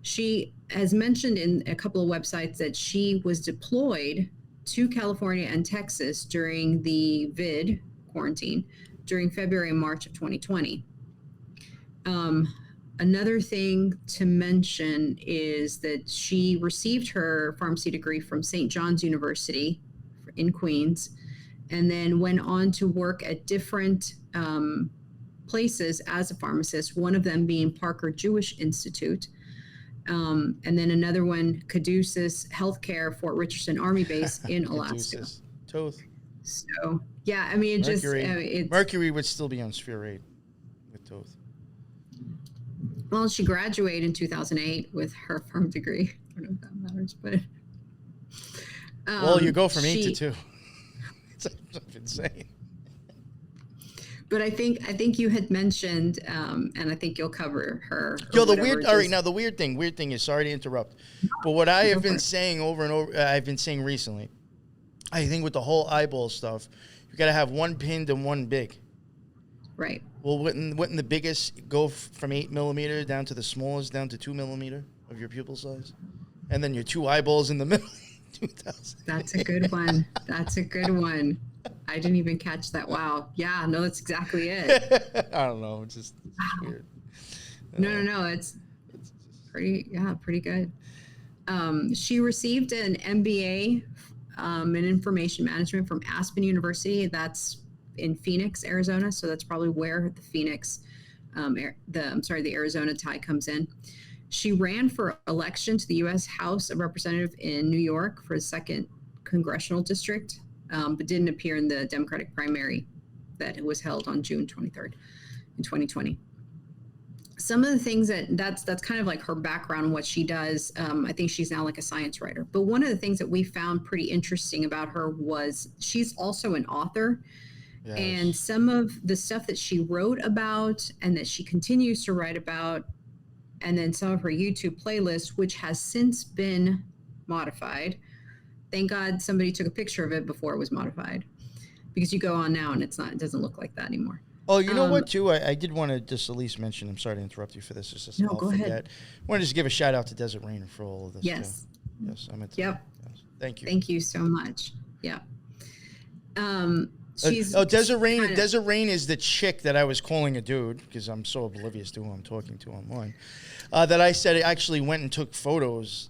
She has mentioned in a couple of websites that she was deployed to California and Texas during the VID quarantine during February and March of 2020. Another thing to mention is that she received her pharmacy degree from St. John's University in Queens, and then went on to work at different places as a pharmacist, one of them being Parker Jewish Institute, and then another one, Caduceus Healthcare, Fort Richardson Army Base in Alaska. Toth. So, yeah, I mean, Mercury would still be on Sphere 8 with Toth. Well, she graduated in 2008 with her pharm degree. I don't know if that matters, but... well, you go from 8 to 2. It's insane. But I think you had mentioned, and I think you'll cover her. Yo, the weird thing is, sorry to interrupt, but what I have been saying over and over, I've been saying recently, I think with the whole eyeball stuff, you got to have one pinned and one big. Right. Well, wouldn't the biggest go from 8 millimeter down to the smallest down to 2 millimeter of your pupil size? And then your two eyeballs in the middle. 2000. That's a good one. That's a good one. I didn't even catch that. Wow. Yeah, no, that's exactly it. I don't know. It's just weird. No. It's pretty good. She received an MBA in information management from Aspen University. That's in Phoenix, Arizona. So that's probably where the Arizona tie comes in. She ran for election to the U.S. House of Representatives in New York for the 2nd Congressional District, but didn't appear in the Democratic primary that was held on June 23rd in 2020. Some of the things that's kind of like her background and what she does. I think she's now like a science writer. But one of the things that we found pretty interesting about her was she's also an author. Yes. And some of the stuff that she wrote about and that she continues to write about, and then some of her YouTube playlist, which has since been modified. Thank God somebody took a picture of it before it was modified, because you go on now and it doesn't look like that anymore. Oh, you know what, too? I did want to just at least mention, I'm sorry to interrupt you for this. No, go ahead. I want to just give a shout out to Desert Rainer for all of this. Yes. Yes, I meant to. Yep. Yes. Thank you. Thank you so much. Yeah. She's Desiree. kinda- Desiree is the chick that I was calling a dude because I'm so oblivious to who I'm talking to online. That I said actually went and took photos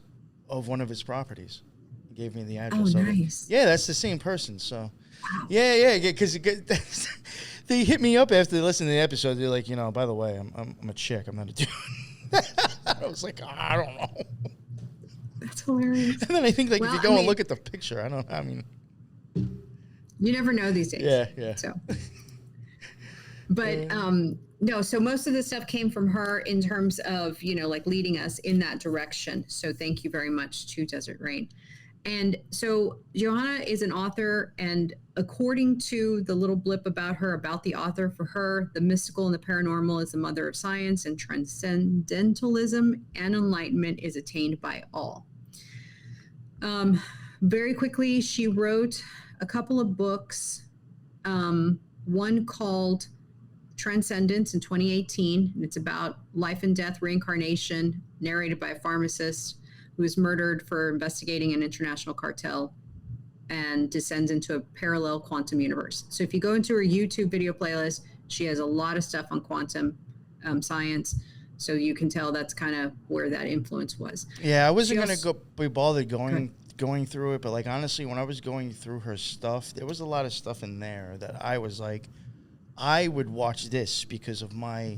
of one of his properties. He gave me the address. Oh, of nice. it. Yeah, that's the same person. So, yeah, because they hit me up after they listened to the episode. They're like, by the way, I'm a chick. I'm not a dude. I was like, I don't know. That's hilarious. And then I think if you go and look at the picture, you never know these days. Yeah. So, but no. So most of the stuff came from her in terms of like leading us in that direction. So thank you very much to Desert Rain. And so Johanna is an author, and according to the little blip about the author, for her, the mystical and the paranormal is the mother of science, and transcendentalism and enlightenment is attained by all. Very quickly, she wrote a couple of books, one called Transcendence in 2018, and it's about life and death, reincarnation, narrated by a pharmacist who was murdered for investigating an international cartel and descends into a parallel quantum universe. So if you go into her YouTube video playlist, she has a lot of stuff on quantum science. So you can tell that's kind of where that influence was. Yeah, I wasn't going to be bothered going through it, but honestly, when I was going through her stuff, there was a lot of stuff in there that I was like, I would watch this because of my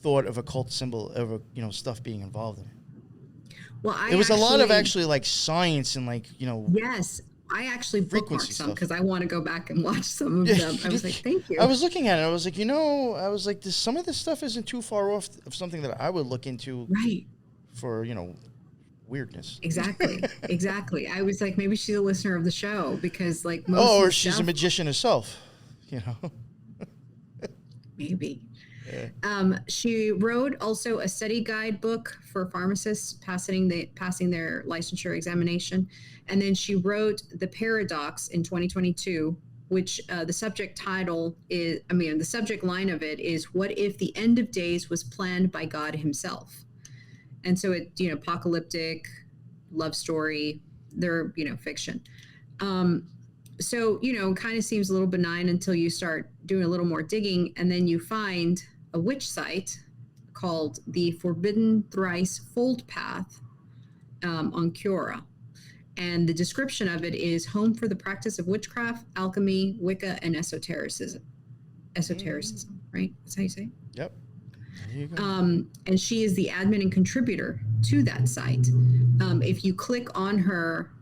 thought of occult symbol, of stuff being involved in it. Well, there was a lot of actually science and Yes, I actually bookmarked some because I want to go back and watch some of them. I was like, thank you. I was looking at it. I was like, some of this stuff isn't too far off of something that I would look into. Right. For weirdness. Exactly. I was like, maybe she's a listener of the show because most. Or she's a magician herself. Maybe. Yeah. She wrote also a study guidebook for pharmacists passing their licensure examination. And then she wrote The Paradox in 2022, which the subject line of it is, what if the end of days was planned by God himself? And so it, apocalyptic love story, they're, fiction. So, kind of seems a little benign until you start doing a little more digging, and then you find a witch site called the Forbidden Thrice Fold Path on Quora. And the description of it is home for the practice of witchcraft, alchemy, Wicca, and esotericism. Right? That's how you say it? Yep. There you go. And she is the admin and contributor to that site. If you click on her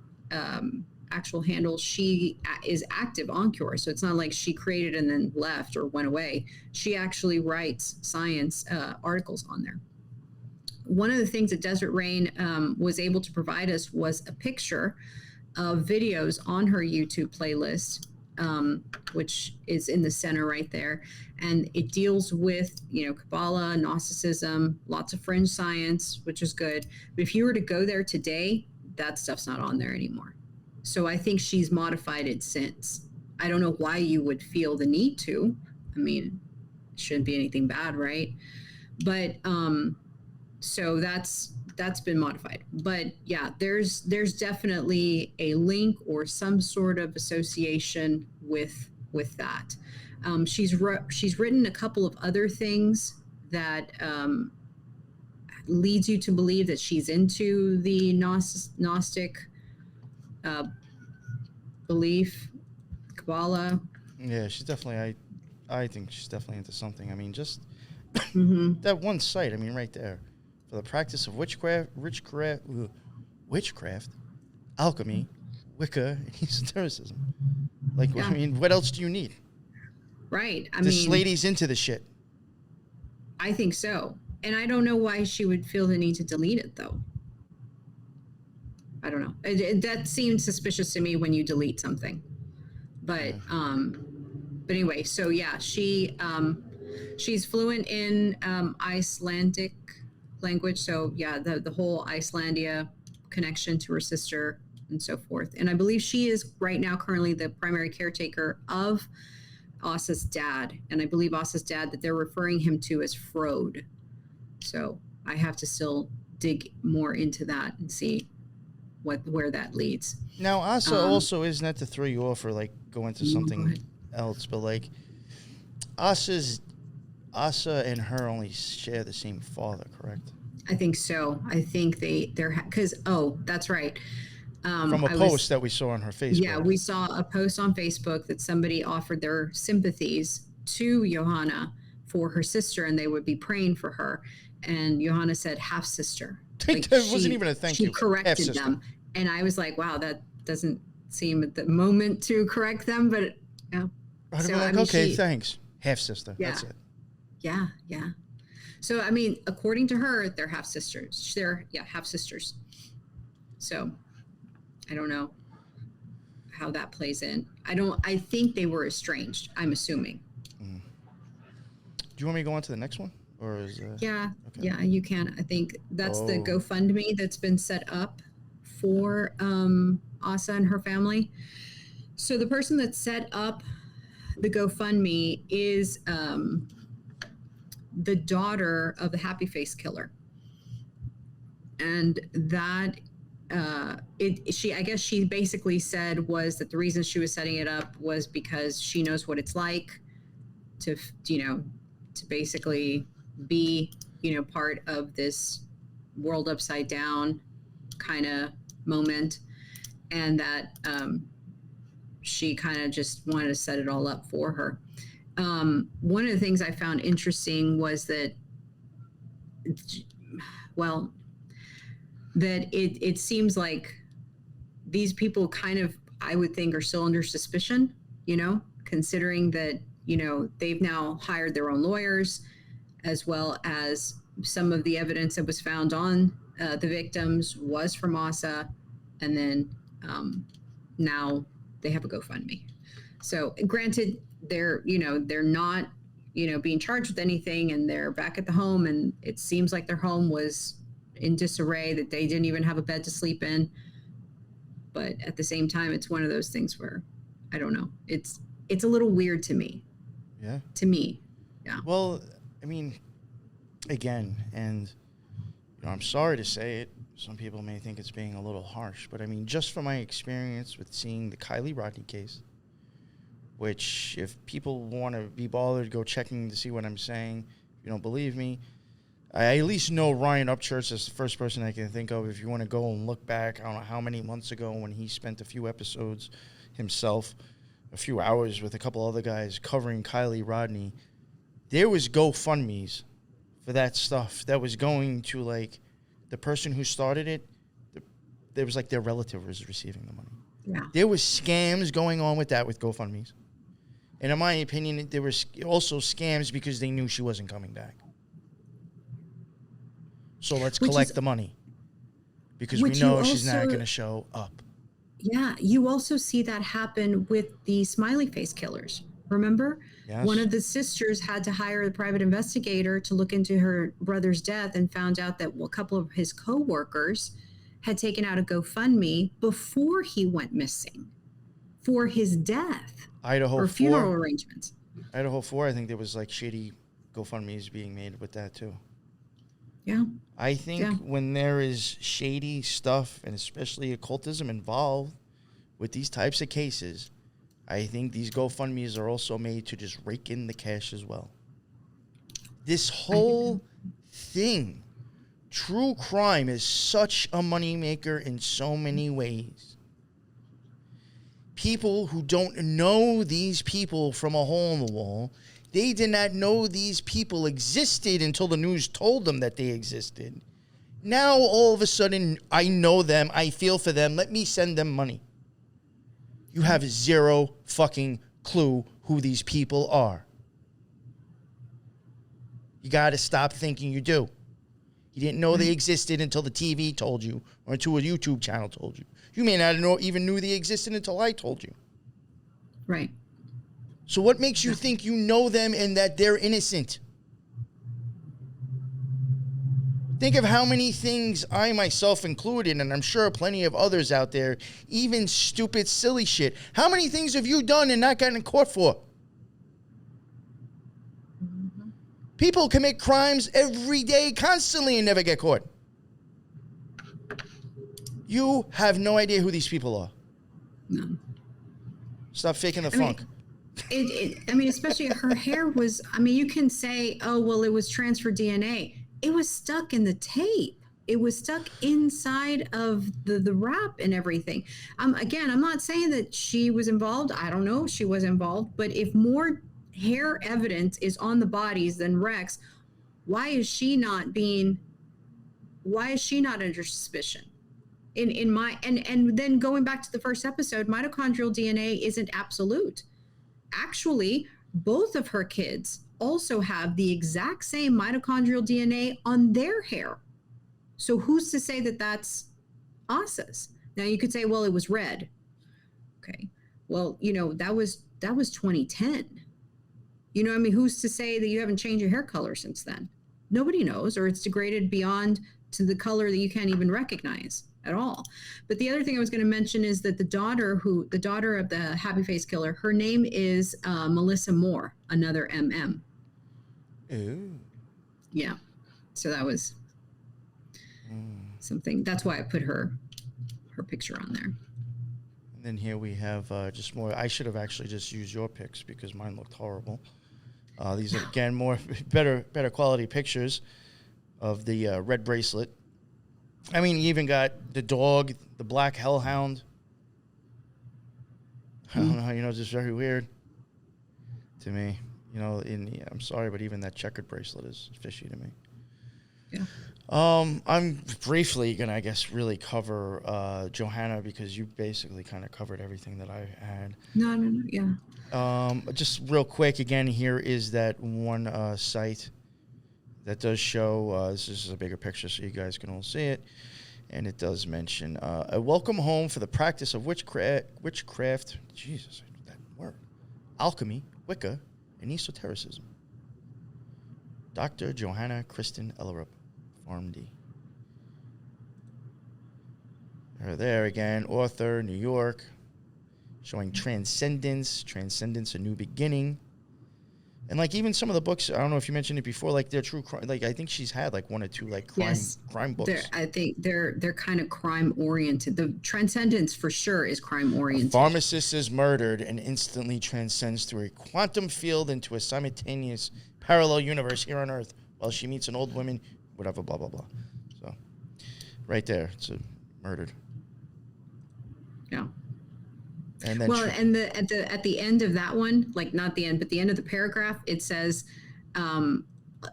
actual handle, she is active on Quora, so it's not like she created and then left or went away. She actually writes science articles on there. One of the things that Desert Rain was able to provide us was a picture of videos on her YouTube playlist, which is in the center right there, and it deals with Kabbalah, Gnosticism, lots of fringe science, which is good. But if you were to go there today, that stuff's not on there anymore. So I think she's modified it since. I don't know why you would feel the need to. I mean, it shouldn't be anything bad, right? But so that's been modified. But yeah, there's definitely a link or some sort of association with that. She's written a couple of other things that leads you to believe that she's into the Gnostic belief, Kabbalah. Yeah, she's definitely. I think she's definitely into something. I mean, just that one site. I mean, right there, for the practice of witchcraft, alchemy, Wicca, and esotericism. I mean, what else do you need? Right. This lady's into the shit. I think so, and I don't know why she would feel the need to delete it, though. I don't know. That seems suspicious to me when you delete something. But anyway, so yeah, she's fluent in Icelandic language. So yeah, the whole Icelandia connection to her sister and so forth. And I believe she is right now currently the primary caretaker of Asa's dad. And I believe Asa's dad that they're referring him to as Frode. So I have to still dig more into that and see where that leads. Now, Asa also isn't that to throw you off or go into something else, but like Asa and her only share the same father, correct? I think so. I think they're because that's right. From a post that we saw on her Facebook. Yeah, we saw a post on Facebook that somebody offered their sympathies to Johanna for her sister, and they would be praying for her. And Johanna said half sister. Like that wasn't even a thank you. She corrected them, and I was like, wow, that doesn't seem at the moment to correct them, but yeah. So, like, okay, thanks, half sister. Yeah. That's it. Yeah, yeah. So I mean, according to her, they're half sisters. They're half sisters. So I don't know how that plays in. I think they were estranged, I'm assuming. Mm. Do you want me to go on to the next one? Or is Yeah, you can. I think that's the GoFundMe that's been set up for Asa and her family. So the person that set up the GoFundMe is the daughter of the Happy Face killer. And that I guess she basically said was that the reason she was setting it up was because she knows what it's like to basically be, part of this world upside down kind of moment. And that she kind of just wanted to set it all up for her. One of the things I found interesting was that, that it seems like these people kind of, I would think, are still under suspicion, considering that, they've now hired their own lawyers, as well as some of the evidence that was found on the victims was from Asa. And then now they have a GoFundMe. So granted, they're not, being charged with anything, and they're back at the home, and it seems like their home was in disarray, that they didn't even have a bed to sleep in. But at the same time, it's one of those things where, I don't know, it's a little weird to me. Yeah. To me. Yeah. Well, I mean, again, and I'm sorry to say it, some people may think it's being a little harsh, but I mean, just from my experience with seeing the Kylie Rodney case, which if people want to be bothered, go checking to see what I'm saying. If you don't believe me, I at least know Ryan Upchurch is the first person I can think of. If you want to go and look back, I don't know how many months ago when he spent a few episodes himself, a few hours with a couple other guys covering Kylie Rodney, there was GoFundMes for that stuff that was going to, like, the person who started it, there was like their relative was receiving the money. Yeah. There was scams going on with that with GoFundMes. And in my opinion, there was also scams because they knew she wasn't coming back. So let's collect the money because we know she's not going to show up. Yeah, you also see that happen with the smiley face killers. Remember? Yes. One of the sisters had to hire a private investigator to look into her brother's death, and found out that a couple of his co-workers had taken out a GoFundMe before he went missing for his death. Idaho or 4, funeral arrangements. Idaho 4, I think there was like shady GoFundMes being made with that too. Yeah. I think when there is shady stuff, and especially occultism involved with these types of cases, I think these GoFundMes are also made to just rake in the cash as well. This whole thing, true crime, is such a moneymaker in so many ways. People who don't know these people from a hole in the wall, they did not know these people existed until the news told them that they existed. Now, all of a sudden, I know them, I feel for them, let me send them money. You have zero fucking clue who these people are. You got to stop thinking you do. You didn't know they existed until the TV told you, or until a YouTube channel told you. You may not even knew they existed until I told you. Right. So what makes you think you know them and that they're innocent? Think of how many things I myself included, and I'm sure plenty of others out there, even stupid, silly shit. How many things have you done and not gotten in court for? Mm-hmm. People commit crimes every day, constantly, and never get caught. You have no idea who these people are. No. Stop faking the funk. I mean, especially her hair was, I mean, you can say, oh, well, it was transferred DNA. It was stuck in the tape. It was stuck inside of the wrap and everything. Again, I'm not saying that she was involved. I don't know if she was involved, but if more hair evidence is on the bodies than Rex, why is she not under suspicion? And then going back to the first episode, mitochondrial DNA isn't absolute. Actually, both of her kids also have the exact same mitochondrial DNA on their hair. So who's to say that that's Asa's? Now you could say, well, it was red. Okay. Well, that was 2010. I mean, who's to say that you haven't changed your hair color since then? Nobody knows, or it's degraded beyond to the color that you can't even recognize at all. But the other thing I was going to mention is that the daughter of the Happy Face Killer, her name is Melissa Moore, another MM. Ooh. Yeah. So that was something. That's why I put her picture on there. And then here we have just more. I should have actually just used your pics because mine looked horrible. These are, again, more better quality pictures of the red bracelet. I mean, you even got the dog, the black hellhound. I don't know, just very weird to me. I'm sorry, but even that checkered bracelet is fishy to me. Yeah. I'm briefly going to, I guess, really cover Johanna because you basically kind of covered everything that I had. No, yeah. Just real quick, again, here is that one site that does show, this is a bigger picture so you guys can all see it, and it does mention a welcome home for the practice of witchcraft, Jesus, that word, alchemy, Wicca, and esotericism. Dr. Johanna Kristen Ellerup, PharmD. There again, author, New York, showing Transcendence, A New Beginning. And like even some of the books, I don't know if you mentioned it before, like they're true crime. Like I think she's had like one or two like crime books. I think they're kind of crime oriented. The Transcendence for sure is crime oriented. A pharmacist is murdered and instantly transcends through a quantum field into a simultaneous parallel universe here on Earth while she meets an old woman, whatever, blah blah blah. So, right there, it's murdered. Yeah. And then at the end of that one, like not the end, but the end of the paragraph, it says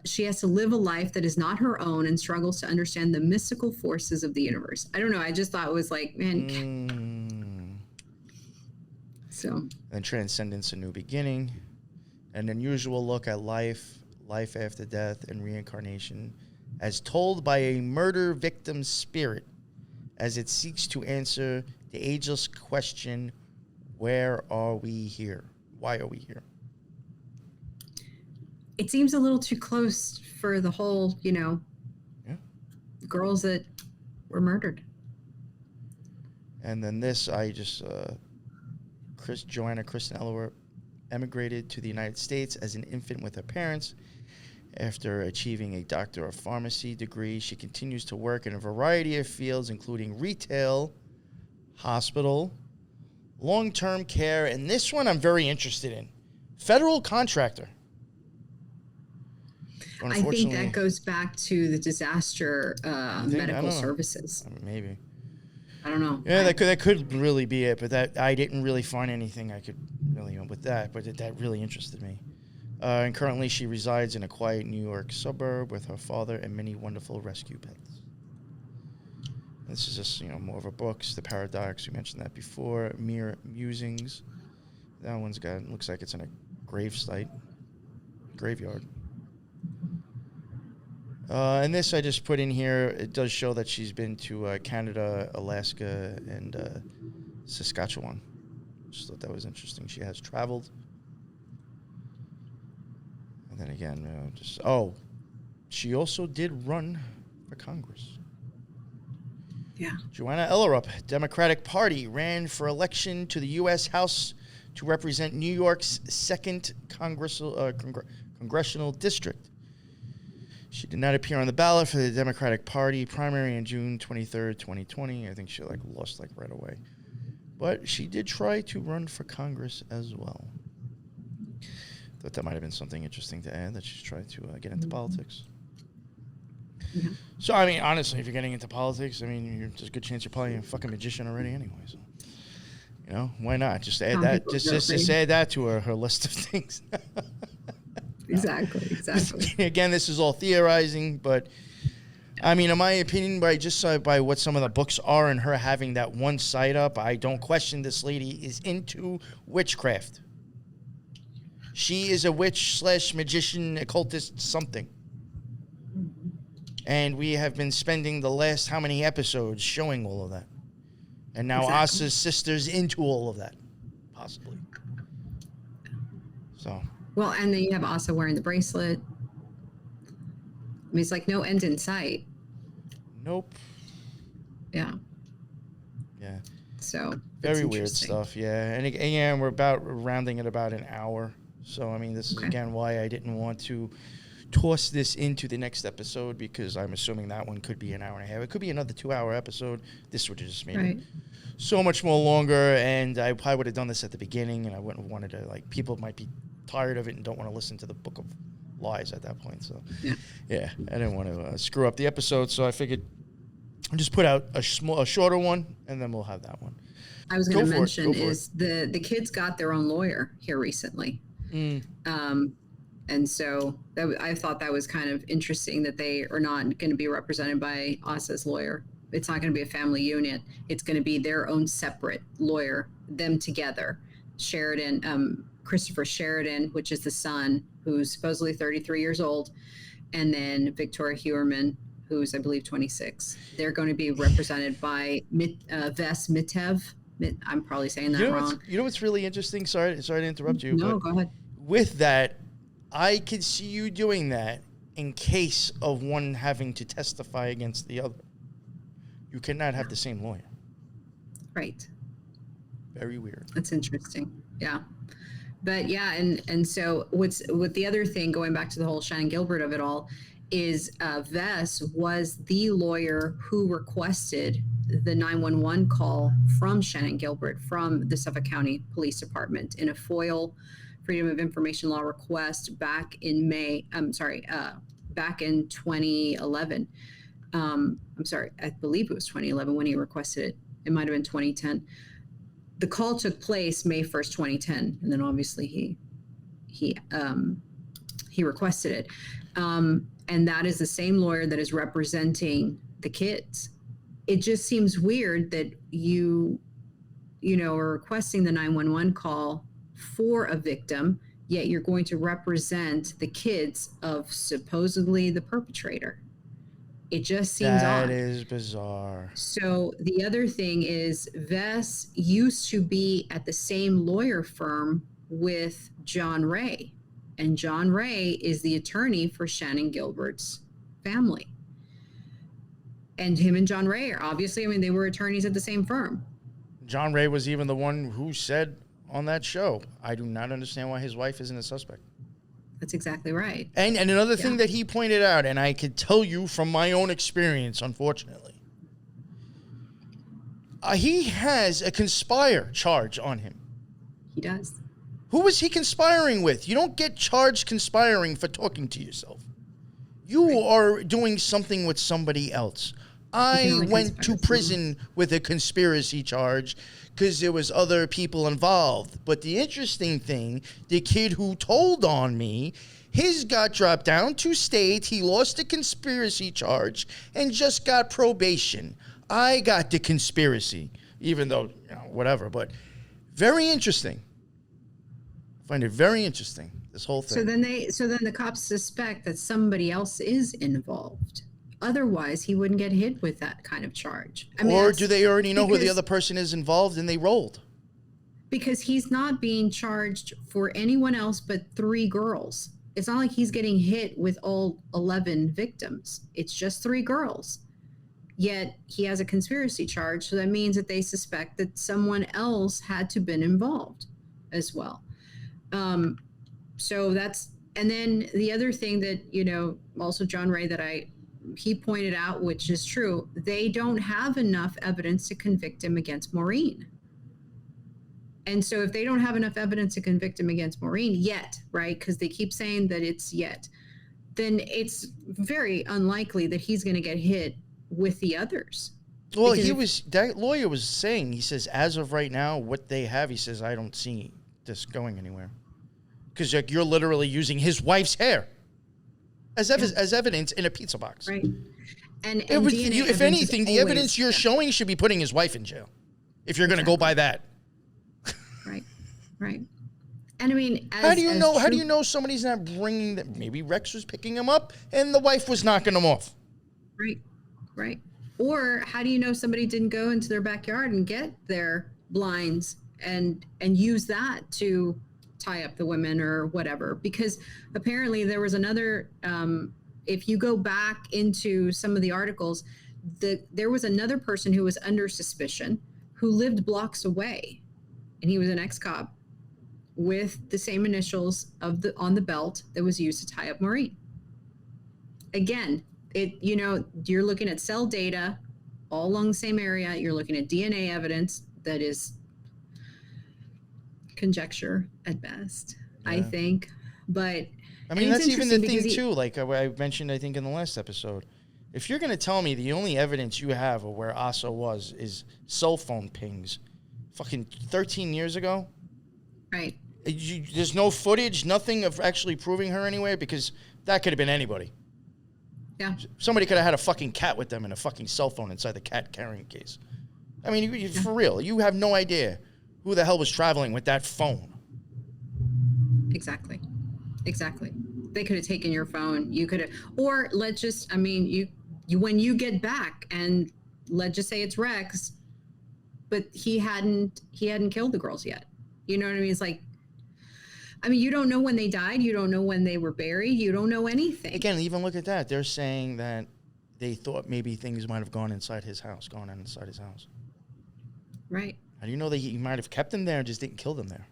she has to live a life that is not her own and struggles to understand the mystical forces of the universe. I don't know. I just thought it was like, man. So. And Transcendence, A New Beginning, an unusual look at life after death, and reincarnation, as told by a murder victim's spirit, as it seeks to answer the ageless question. Where are we here? Why are we here? It seems a little too close for the whole, girls that were murdered. And then this, Johanna Kristen Ellerup emigrated to the United States as an infant with her parents. After achieving a Doctor of Pharmacy degree, she continues to work in a variety of fields, including retail, hospital, long-term care, and this one I'm very interested in. Federal contractor. I think that goes back to the disaster medical services. Maybe. I don't know. Yeah, that could really be it, but that I didn't really find anything I could really with that, but that really interested me. And currently she resides in a quiet New York suburb with her father and many wonderful rescue pets. This is just, more of a books. The Paradox, we mentioned that before. Mere Musings. That one's looks like it's in a graveyard. And this I just put in here. It does show that she's been to Canada, Alaska, and Saskatchewan. Just thought that was interesting. She has traveled. And then again, she also did run for Congress. Yeah. Johanna Ellerup, Democratic Party, ran for election to the U.S. House to represent New York's 2nd congressional district. She did not appear on the ballot for the Democratic Party primary on June 23rd, 2020. I think she lost right away. But she did try to run for Congress as well. Thought that might have been something interesting to add, that she's trying to get into politics. Yeah. So, I mean, honestly, if you're getting into politics, I mean, there's a good chance you're probably a fucking magician already anyway. So, you know, why not? Just add that. Just add that to her list of things. Exactly. Again, this is all theorizing, but I mean, in my opinion, by what some of the books are and her having that one site up, I don't question this lady is into witchcraft. She is a witch / magician, occultist, something. And we have been spending the last how many episodes showing all of that. And now Asa's sister's into all of that, possibly. So. Well, and then you have Asa wearing the bracelet. I mean, it's like no end in sight. Nope. Yeah. Yeah. So. Very weird stuff, yeah. And again, we're about rounding it about an hour. So, I mean, this is, again, why I didn't want to toss this into the next episode, because I'm assuming that one could be an hour and a half. It could be another 2-hour episode. This would have just made it so much more longer, and I probably would have done this at the beginning, and I wouldn't have wanted to, like, people might be tired of it and don't want to listen to the Book of Lies at that point. So, yeah I didn't want to screw up the episode, so I figured I'll just put out a shorter one, and then we'll have that one. I was going to mention is the kids got their own lawyer here recently. And so I thought that was kind of interesting that they are not going to be represented by Asa's lawyer. It's not going to be a family unit. It's going to be their own separate lawyer, them together. Christopher Sheridan, which is the son, who's supposedly 33 years old, and then Victoria Hewerman, who's, I believe, 26. They're going to be represented by Ves Mitev. I'm probably saying that wrong. You know what's really interesting? Sorry to interrupt you. No, go ahead. With that, I could see you doing that in case of one having to testify against the other. You cannot have the same lawyer. Right. Very weird. That's interesting. Yeah. But yeah, and so with the other thing, going back to the whole Shannon Gilbert of it all, is Ves was the lawyer who requested the 911 call from Shannon Gilbert from the Suffolk County Police Department in a FOIL Freedom of Information Law request back in back in 2011. I believe it was 2011 when he requested it. It might have been 2010. The call took place May 1st, 2010, and then obviously he requested it. And that is the same lawyer that is representing the kids. It just seems weird that you are requesting the 911 call for a victim, yet you're going to represent the kids of supposedly the perpetrator. It just seems odd. That is bizarre. So the other thing is Ves used to be at the same lawyer firm with John Ray. And John Ray is the attorney for Shannon Gilbert's family. And him and John Ray are obviously, they were attorneys at the same firm. John Ray was even the one who said on that show, I do not understand why his wife isn't a suspect. That's exactly right. And another thing that he pointed out, and I could tell you from my own experience, unfortunately, he has a conspire charge on him. He does. Who was he conspiring with? You don't get charged conspiring for talking to yourself. You are doing something with somebody else. I went to prison with a conspiracy charge because there was other people involved. But the interesting thing, the kid who told on me, his got dropped down to state. He lost the conspiracy charge and just got probation. I got the conspiracy, even though, whatever. But very interesting. I find it very interesting, this whole thing. So then the cops suspect that somebody else is involved. Otherwise, he wouldn't get hit with that kind of charge. Or do they already know who the other person is involved and they rolled? Because he's not being charged for anyone else but 3 girls. It's not like he's getting hit with all 11 victims. It's just 3 girls. Yet he has a conspiracy charge, so that means that they suspect that someone else had to been involved as well. So that's, and then the other thing that, also John Ray he pointed out, which is true, they don't have enough evidence to convict him against Maureen. And so if they don't have enough evidence to convict him against Maureen yet, right, because they keep saying that it's yet, then it's very unlikely that he's going to get hit with the others. Well, that lawyer was saying, he says, as of right now, what they have, he says, I don't see this going anywhere. Because you're literally using his wife's hair as evidence in a pizza box. Right. And if anything, the evidence you're showing should be putting his wife in jail. If you're going to go by that. Right. Right. And I mean, how do you know somebody's not bringing them? Maybe Rex was picking him up and the wife was knocking him off. Right. Right. Or how do you know somebody didn't go into their backyard and get their blinds and use that to tie up the women or whatever? Because apparently there was another, if you go back into some of the articles, there was another person who was under suspicion who lived blocks away, and he was an ex-cop with the same initials on the belt that was used to tie up Maureen. Again, you're looking at cell data all along the same area. You're looking at DNA evidence that is conjecture at best, I think. But I mean, that's even the thing too. Like I mentioned, I think in the last episode, if you're going to tell me the only evidence you have of where Asa was is cell phone pings, fucking 13 years ago, right? There's no footage, nothing of actually proving her anywhere, because that could have been anybody. Yeah. Somebody could have had a fucking cat with them and a fucking cell phone inside the cat carrying case. I mean, for real, you have no idea who the hell was traveling with that phone. Exactly. They could have taken your phone. You could have, or let's just, I mean, you when you get back and let's just say it's Rex, but he hadn't killed the girls yet. You know what I mean? It's like, I mean, you don't know when they died. You don't know when they were buried. You don't know anything. Again, even look at that. They're saying that they thought maybe things might have gone on inside his house. Right. How do you know that he might have kept them there and just didn't kill them there?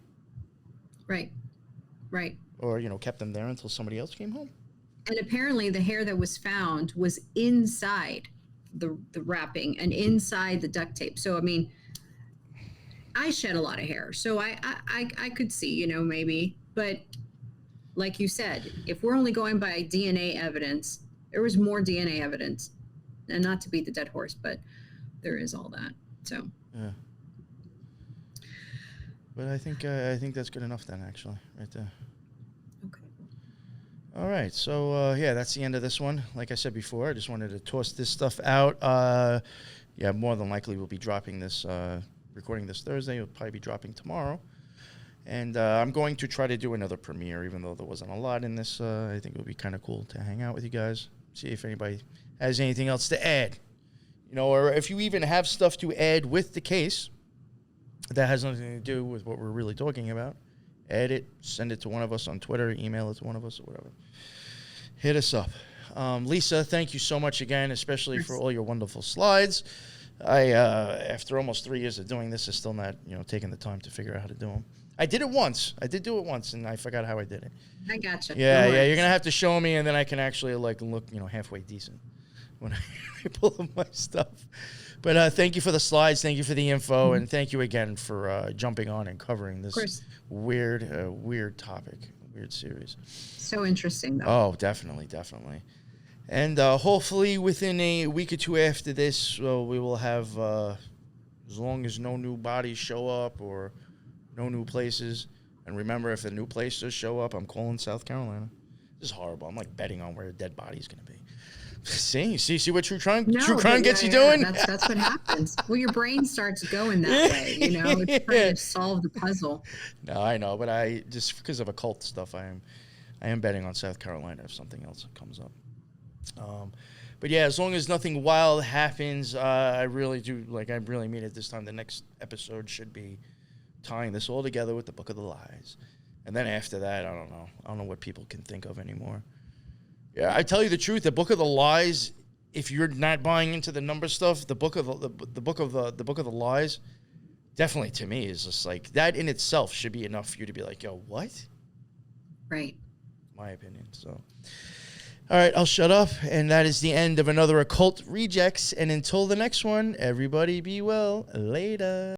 Right. Or, kept them there until somebody else came home? And apparently the hair that was found was inside the wrapping and inside the duct tape. So, I mean, I shed a lot of hair. So I could see, maybe. But like you said, if we're only going by DNA evidence, there was more DNA evidence. And not to beat the dead horse, but there is all that. So. Yeah. But I think that's good enough then, actually, right there. Okay. All right. So, that's the end of this one. Like I said before, I just wanted to toss this stuff out. More than likely we'll be dropping this, recording this Thursday. It'll probably be dropping tomorrow. And I'm going to try to do another premiere, even though there wasn't a lot in this. I think it would be kind of cool to hang out with you guys, see if anybody has anything else to add. Or if you even have stuff to add with the case that has nothing to do with what we're really talking about, add it, send it to one of us on Twitter, email it to one of us, or whatever. Hit us up. Lisa, thank you so much again, especially for all your wonderful slides. I, after almost 3 years of doing this, is still not, taking the time to figure out how to do them. I did it once. I did do it once, and I forgot how I did it. I gotcha. Yeah, you're going to have to show me, and then I can actually, look, halfway decent when I pull up my stuff. But thank you for the slides. Thank you for the info. And thank you again for jumping on and covering this weird topic, weird series. So interesting, though. Oh, definitely. And hopefully within a week or two after this, we will have, as long as no new bodies show up or no new places. And remember, if a new place does show up, I'm calling South Carolina. This is horrible. I'm betting on where a dead body is going to be. See what true crime gets you doing? That's what happens. Well, your brain starts going that way, It's trying to solve the puzzle. No, I know, but I just because of occult stuff, I am betting on South Carolina if something else comes up. But yeah, as long as nothing wild happens, I really mean it this time. The next episode should be tying this all together with the Book of the Lies, and then after that, I don't know. I don't know what people can think of anymore. Yeah, I tell you the truth. The Book of the Lies. If you're not buying into the number stuff, the book of the Lies, definitely to me is just that in itself should be enough for you to be like, yo, what? Right. My opinion. So, all right, I'll shut up, and that is the end of another Occult Rejects. And until the next one, everybody be well. Later.